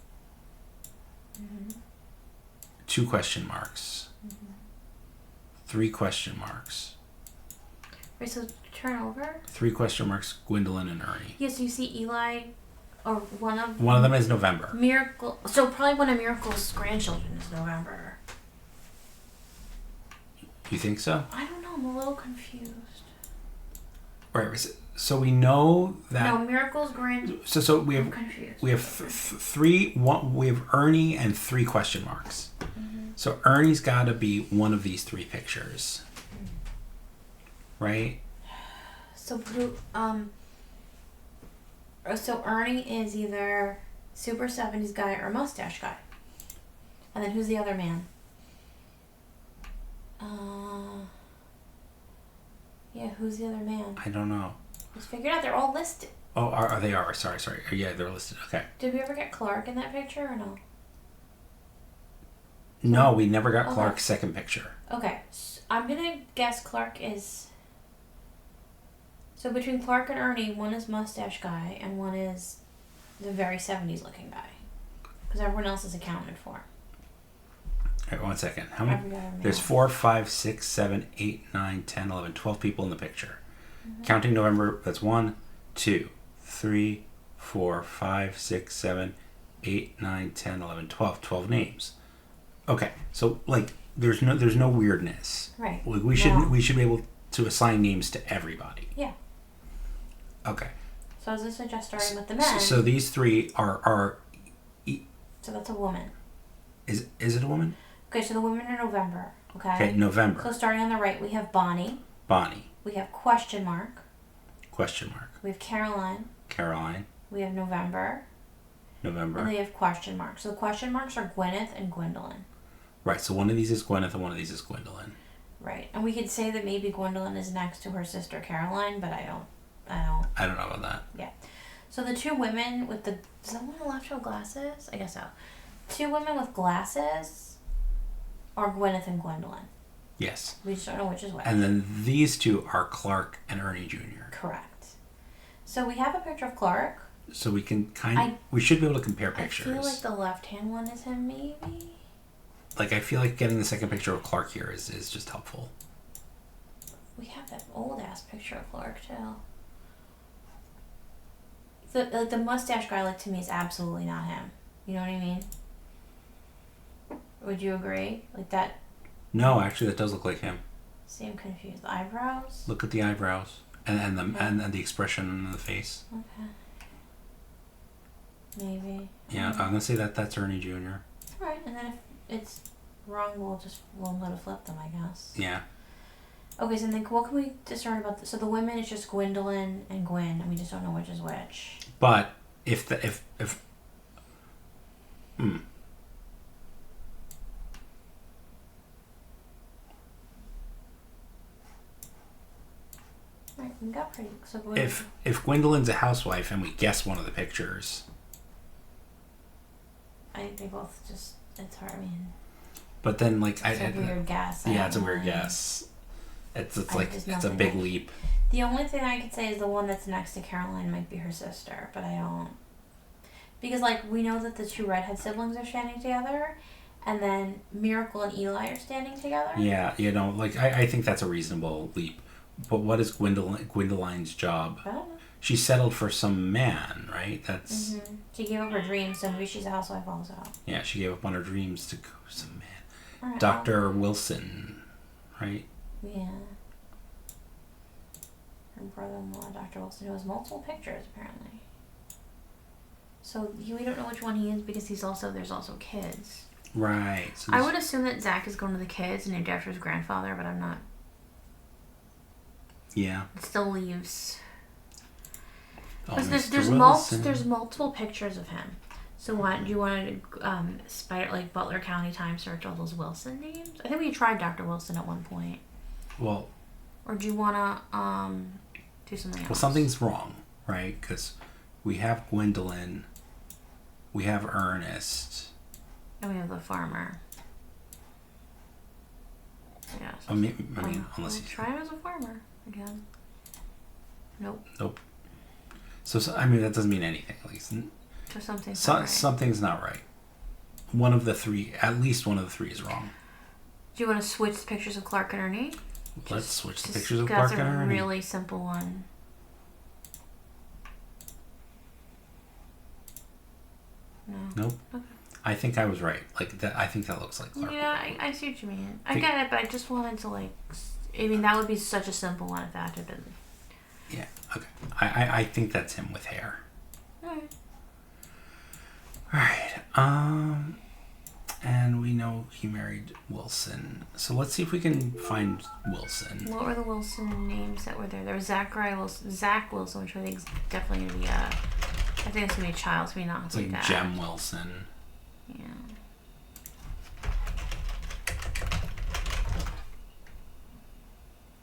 Mm-hmm. 2 question marks. Mm-hmm. 3 question marks. Wait, so turn over? 3 question marks, Gwendolyn and Ernie. Yes, you see Eli, or one of them is November. Miracle. So probably one of Miracle's grandchildren is November. You think so? I don't know. I'm a little confused. Right. So we know that. No, Miracle's So we have. I'm confused. We have 3. We have Ernie and 3 question marks. Mm-hmm. So Ernie's got to be one of these 3 pictures, right? So So Ernie is either Super 70s Guy or Mustache Guy, and then who's the other man? Yeah, who's the other man? I don't know. Let's figure it out. They're all listed. Oh, are they? Sorry. Yeah, they're listed. Okay. Did we ever get Clark in that picture or no? No, we never got Clark's second picture. Okay, so I'm gonna guess Clark is. So between Clark and Ernie, one is mustache guy and one is the very 70s looking guy. Because everyone else is accounted for. All right, 1 second. How many? There's 4, 5, 6, 7, 8, 9, 10, 11, 12 people in the picture. Mm-hmm. Counting November, that's 1, 2, 3, 4, 5, 6, 7, 8, 9, 10, 11, 12. 12 names. Okay, so like there's no weirdness. Right. Like, we should be able to assign names to everybody. Yeah. Okay. So as I suggest starting with the men. So these three are. So that's a woman. Is it a woman? Okay, so the women are November. Okay, November. So starting on the right, we have Bonnie. Bonnie. We have question mark. Question mark. We have Caroline. Caroline. We have November. November. And we have question mark. So the question marks are Gwyneth and Gwendolyn. Right, so one of these is Gwyneth and one of these is Gwendolyn. Right, and we could say that maybe Gwendolyn is next to her sister Caroline, but I don't know about that. Yeah. So the two women with the... Does that one on the left have glasses? I guess so. Two women with glasses are Gwyneth and Gwendolyn. Yes. We just don't know which is which. And then these two are Clark and Ernie Jr. Correct. So we have a picture of Clark. So we can we should be able to compare pictures. I feel like the left-hand one is him, maybe? Like, I feel like getting the second picture of Clark here is just helpful. We have that old-ass picture of Clark, too. The mustache guy, like, to me, is absolutely not him. You know what I mean? Would you agree? Like that? No, actually, that does look like him. See, I'm confused. The eyebrows? Look at the eyebrows and the expression on the face. Okay. Maybe. Yeah, I'm gonna say that's Ernie Jr. All right, and then if it's wrong, we'll let it flip them, I guess. Yeah. Okay, so then what can we discern about this? So the women is just Gwendolyn and Gwen, and we just don't know which is which. But if Right, we got pretty. So if Gwendolyn's a housewife and we guess one of the pictures, I think they both just. It's hard. I mean. But then, like, it's a weird guess. Yeah, it's a weird guess. It's a big leap. The only thing I could say is the one that's next to Caroline might be her sister, but I don't. Because, like, we know that the two redhead siblings are standing together, and then Miracle and Eli are standing together. Yeah, like, I think that's a reasonable leap. But what is Gwendoline's job? I don't know. She settled for some man, right? That's. Mm-hmm. She gave up her dreams, so maybe she's a housewife also. Yeah, she gave up on her dreams to go with some man. Right, Dr. Wilson, right? Yeah. Her brother-in-law, Dr. Wilson, who has multiple pictures, apparently. So we don't know which one he is because there's also kids. Right. So I would assume that Zach is going to the kids named after his grandfather, but I'm not. Yeah. It still leaves. Because there's multiple pictures of him. So do you want to Butler County time search all those Wilson names? I think we tried Dr. Wilson at one point. Well. Or do you want to do something else? Well, something's wrong, right? Because we have Gwendolyn, we have Ernest, and we have the farmer. Yeah. I mean, unless you try him as a farmer again. Nope. So I mean, that doesn't mean anything. At least. So something's not right. One of the three, at least one of the three, is wrong. Do you want to switch the pictures of Clark and Ernie? Let's switch the pictures of Clark and Ernie. That's a really simple one. No. Nope. Okay. I think I was right. Like that. I think that looks like Clark. Yeah, I see what you mean. I get it, but I just wanted to that would be such a simple one if that had been. Yeah. Okay. I think that's him with hair. All right. And we know he married Wilson. So let's see if we can find Wilson. What were the Wilson names that were there? There was Zach Wilson, which I think is definitely going to be I think it's going to be a child, so maybe not it's like that. Jem Wilson. Yeah.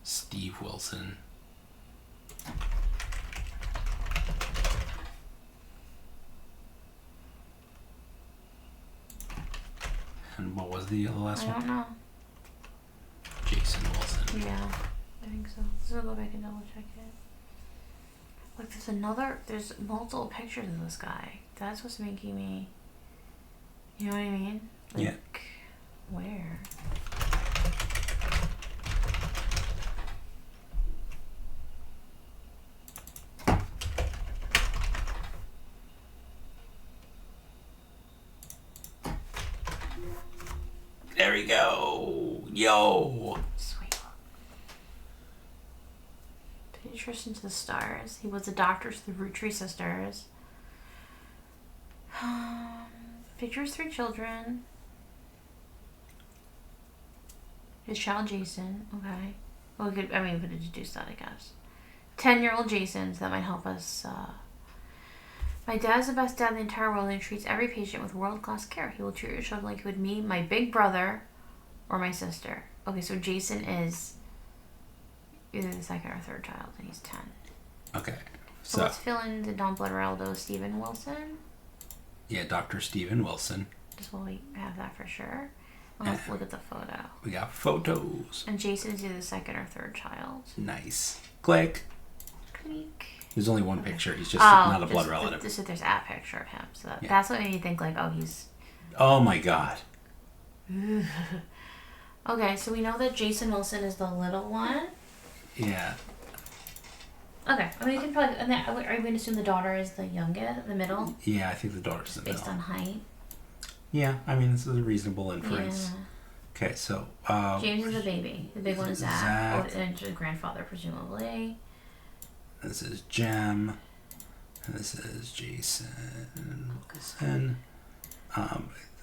Steve Wilson. And what was the last one? I don't know. Jason Wilson. Yeah, I think so. So go back and double check it. Look, there's multiple pictures of this guy. That's what's making me, you know what I mean? Like, yeah. Where? There we go. Yo. Sweet. Pediatrician to the stars. He was a doctor to the Roottrees sisters. Pictures 3 children. His child Jason. Okay. Well, we could deduce that, I guess. 10-year-old Jason, so that might help us. My dad's the best dad in the entire world, and he treats every patient with world-class care. He will treat your children like he would me, my big brother, or my sister. Okay, so Jason is either the second or third child, and he's 10. Okay. So let's fill in the Don Blooderaldo Stephen Wilson. Yeah, Dr. Stephen Wilson. Just while we have that for sure. Let's look at the photo. We got photos. And Jason is either the second or third child. Nice. Click. Click. There's only one picture. He's just not a blood relative. There's a picture of him. So that's what made me think, like, oh, he's... Oh, my God. Okay, so we know that Jason Wilson is the little one. Yeah. Okay. I mean, we can probably... And then, are you going to assume the daughter is the youngest, the middle? Yeah, I think the daughter's the middle. Based on height? Yeah, I mean, this is a reasonable inference. Yeah. Okay, so... James is the baby. The big one is Zach. And the grandfather, presumably. This is Jem. And this is Jason Wilson.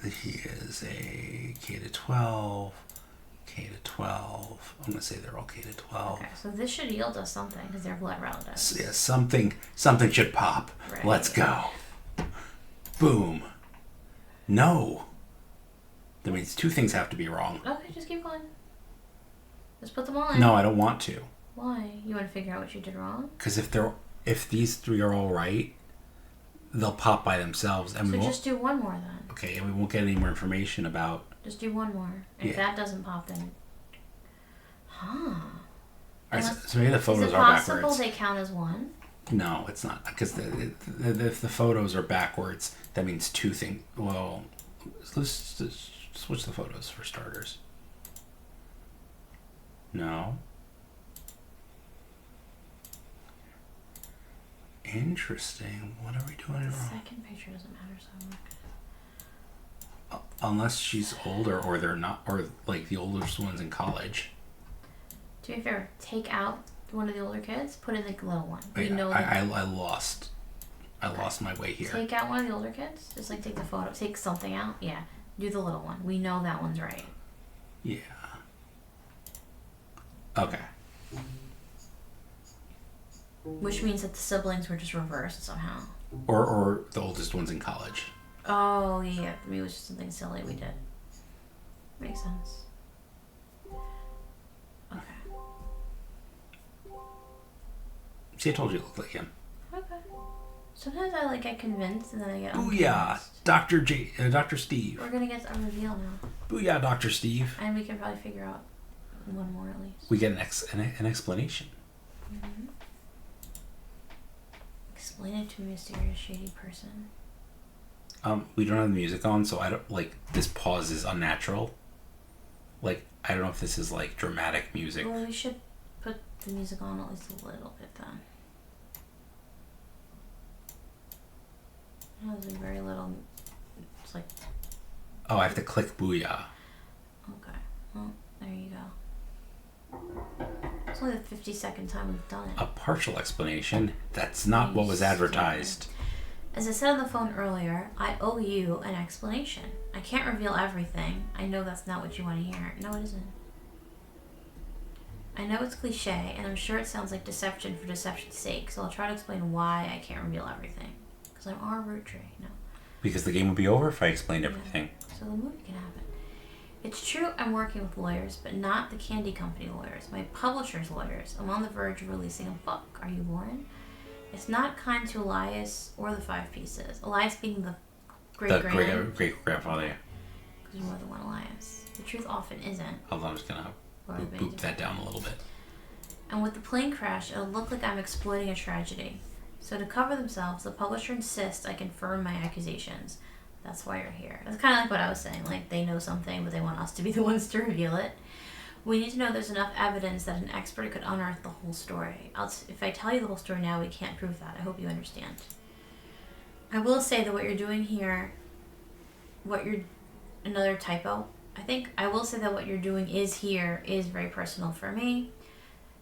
He is a K-12. K-12. I'm going to say they're all K-12. Okay, so this should yield us something because they're blood relatives. So, yeah, something should pop. Right. Let's go. Boom. No. That means 2 things have to be wrong. Okay, just keep going. Just put them all in. No, I don't want to. Why? You want to figure out what you did wrong? Because if these 3 are all right, they'll pop by themselves, and so just do one more then. Okay, and we won't get any more information about. Just do one more. If that doesn't pop, then. Huh. Alright, so maybe the photos are backwards. Is it possible they count as one? No, it's not, because if the photos are backwards, that means 2 things. Well, let's switch the photos for starters. No. Interesting. What are we doing wrong? The second picture doesn't matter so much. Unless she's older, or they're not, or like the oldest one's in college. Do me a favor. Take out one of the older kids. Put in the little one. Wait, we know I lost. I lost my way here. Take out one of the older kids. Just like take the photo. Take something out. Yeah. Do the little one. We know that one's right. Yeah. Okay. Which means that the siblings were just reversed somehow. Or the oldest one's in college. Oh, yeah. Maybe it was just something silly we did. Makes sense. Okay. See, I told you it looked like him. Okay. Sometimes I get convinced and then I get Booyah! Dr. Steve. We're gonna get a reveal now. Booyah, Dr. Steve. And we can probably figure out one more at least. We get an explanation. Mm-hmm. Explain it to a mysterious, shady person. We don't have the music on, so I don't this pause is unnatural. I don't know if this is dramatic music. Well, we should put the music on at least a little bit then. There's very little. It's like. Oh, I have to click booyah. Okay. Well, there you go. It's only the 52nd time we've done it. A partial explanation. That's not what was advertised. As I said on the phone earlier, I owe you an explanation. I can't reveal everything. I know that's not what you want to hear. No, it isn't. I know it's cliche, and I'm sure it sounds like deception for deception's sake, so I'll try to explain why I can't reveal everything. Because I'm our Roottrees, Because the game would be over if I explained everything. So the movie can happen. It's true I'm working with lawyers, but not the candy company lawyers. My publisher's lawyers. I'm on the verge of releasing a book. Are you Warren? It's not kind to Elias or the Five Pieces. Elias being the great-grandfather. Great-grandfather, yeah. There's more than one Elias. The truth often isn't. Hold on, I'm just gonna boop that down a little bit. And with the plane crash, it'll look like I'm exploiting a tragedy. So to cover themselves, the publisher insists I confirm my accusations. That's why you're here. That's kind of like what I was saying. Like, they know something, but they want us to be the ones to reveal it. We need to know there's enough evidence that an expert could unearth the whole story. If I tell you the whole story now, we can't prove that. I hope you understand. I will say that what you're doing here, another typo. I will say that what you're doing is very personal for me.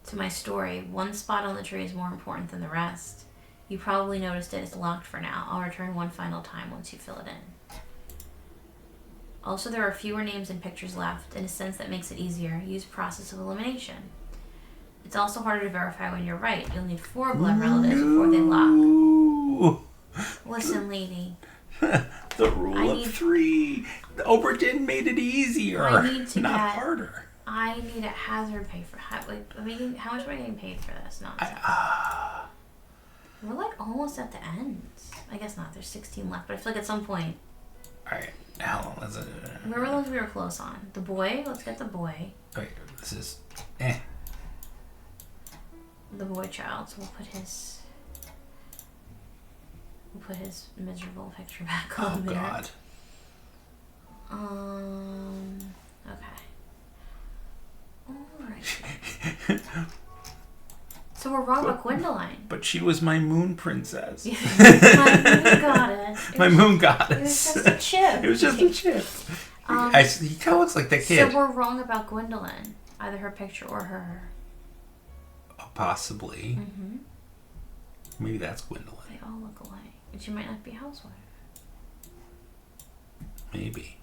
To my story, one spot on the tree is more important than the rest. You probably noticed it. It's locked for now. I'll return one final time once you fill it in. Also, there are fewer names and pictures left. In a sense that makes it easier, use process of elimination. It's also harder to verify when you're right. You'll need 4 blood relatives before they lock. Listen, lady. The rule of 3. Obra Dinn made it easier, harder. I need a hazard pay for how much am I getting paid for this? Nonsense. We're like almost at the end. I guess not. There's 16 left, but I feel like at some point. All right. How long is it? Where were those we were close on? The boy. Let's get the boy. Wait. This is. The boy child. So we'll put his miserable picture back on there. Oh God. Okay. Alright. So we're wrong about Gwendoline. But she was my moon princess. My moon goddess. My moon goddess. It was just a chip. It was just a chip. He kind of looks like that kid. So we're wrong about Gwendoline. Either her picture or her. Possibly. Mm-hmm. Maybe that's Gwendoline. They all look alike. And she might not be a housewife. Maybe.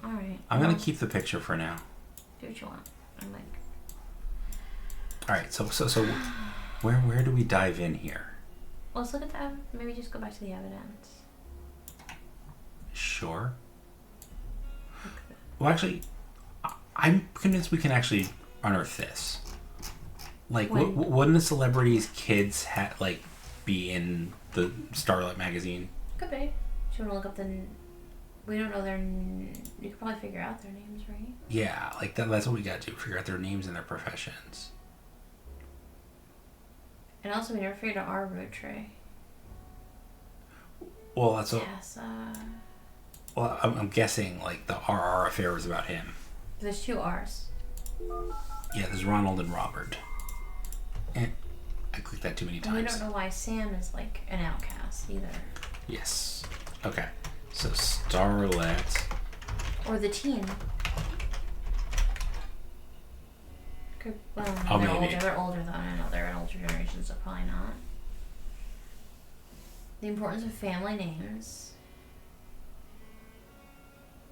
Alright. I'm going to keep the picture for now. Do what you want. I'm like... Alright, so where do we dive in here? Let's look at that. Maybe just go back to the evidence. Sure. Well, actually, I'm convinced we can actually unearth this. Like, wouldn't a celebrity's kids be in the Starlight magazine? Could be. Do you want to look up the... We don't know their... You could probably figure out their names, right? Yeah, like that's what we got to do. Figure out their names and their professions. And also, we never figured out our Roottrees. Well, that's what... Tessa... Well, I'm guessing, like, the RR affair was about him. There's 2 R's. Yeah, there's Ronald and Robert. And I clicked that too many times. And we don't know why Sam is, like, an outcast, either. Yes. Okay. So, Starlet. Or the teen. Well, maybe. They're older, though. I know they're an older generation, so probably not. The importance of family names.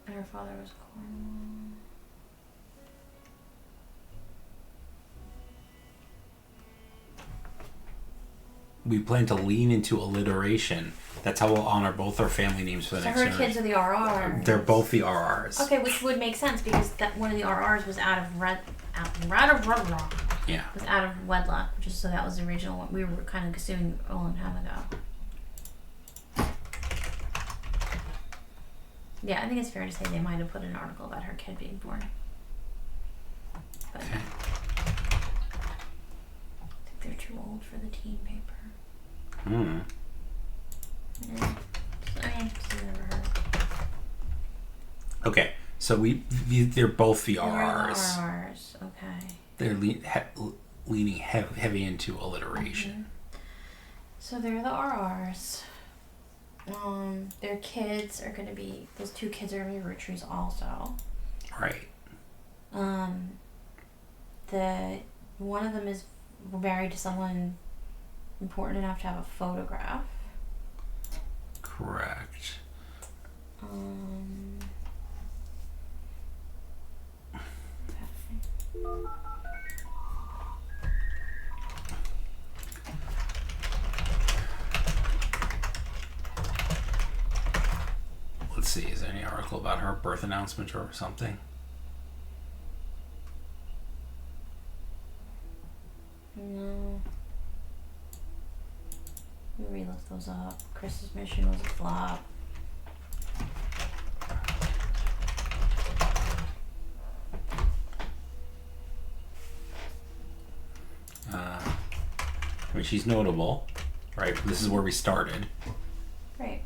And her father was Cornwall. We plan to lean into alliteration. That's how we'll honor both our family names for the next generation. So her kids are the RRs. They're both the RRs. Okay, which would make sense because that one of the RRs was out of Yeah. Was out of wedlock, which is so that was the original one. We were kind of assuming a long time ago. Yeah, I think it's fair to say they might have put an article about her kid being born. But Okay. I think they're too old for the teen paper. Hmm. Yeah. I mean, I've never heard. Okay, so they're both the They're RRs. the RRs, okay. They're leaning heavy into alliteration. Mm-hmm. So they're the RRs. Their kids are gonna be, those 2 kids are gonna be Roottrees also. Right. One of them is married to someone important enough to have a photograph. Correct. Let's see, is there any article about her birth announcement or something? No. Maybe look those up. Chris's mission was a flop. mean, she's notable, right? This is where we started. Right.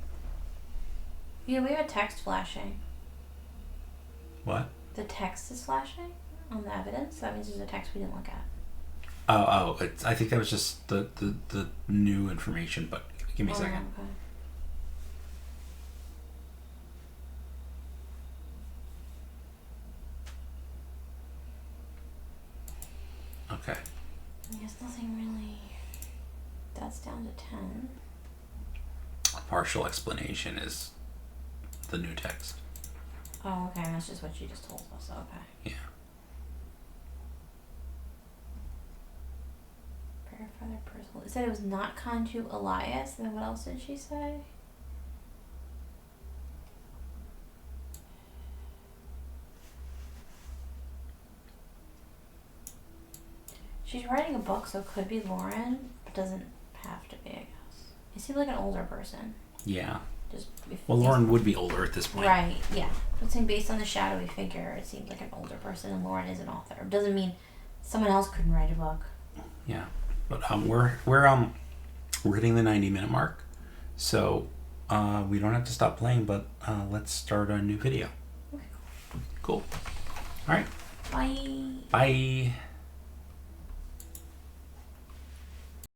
Yeah, we have a text flashing. What? The text is flashing on the evidence. That means there's a text we didn't look at. Oh, I think that was just the new information, but give me a second. Okay. I guess nothing really. That's down to 10. A partial explanation is the new text. Oh, okay. That's just what you just told us. Okay. Yeah. Verify their personal. It said it was not kind to Elias. And then what else did she say? She's writing a book, so it could be Lauren, but doesn't have to be, I guess. It seems like an older person. Yeah. Just well, Lauren would be older at this point. Right, yeah. I'm saying based on the shadowy figure, it seems like an older person, and Lauren is an author. It doesn't mean someone else couldn't write a book. Yeah, but we're hitting the 90-minute mark, so we don't have to stop playing. But let's start a new video. Okay. Cool. All right. Bye. Bye.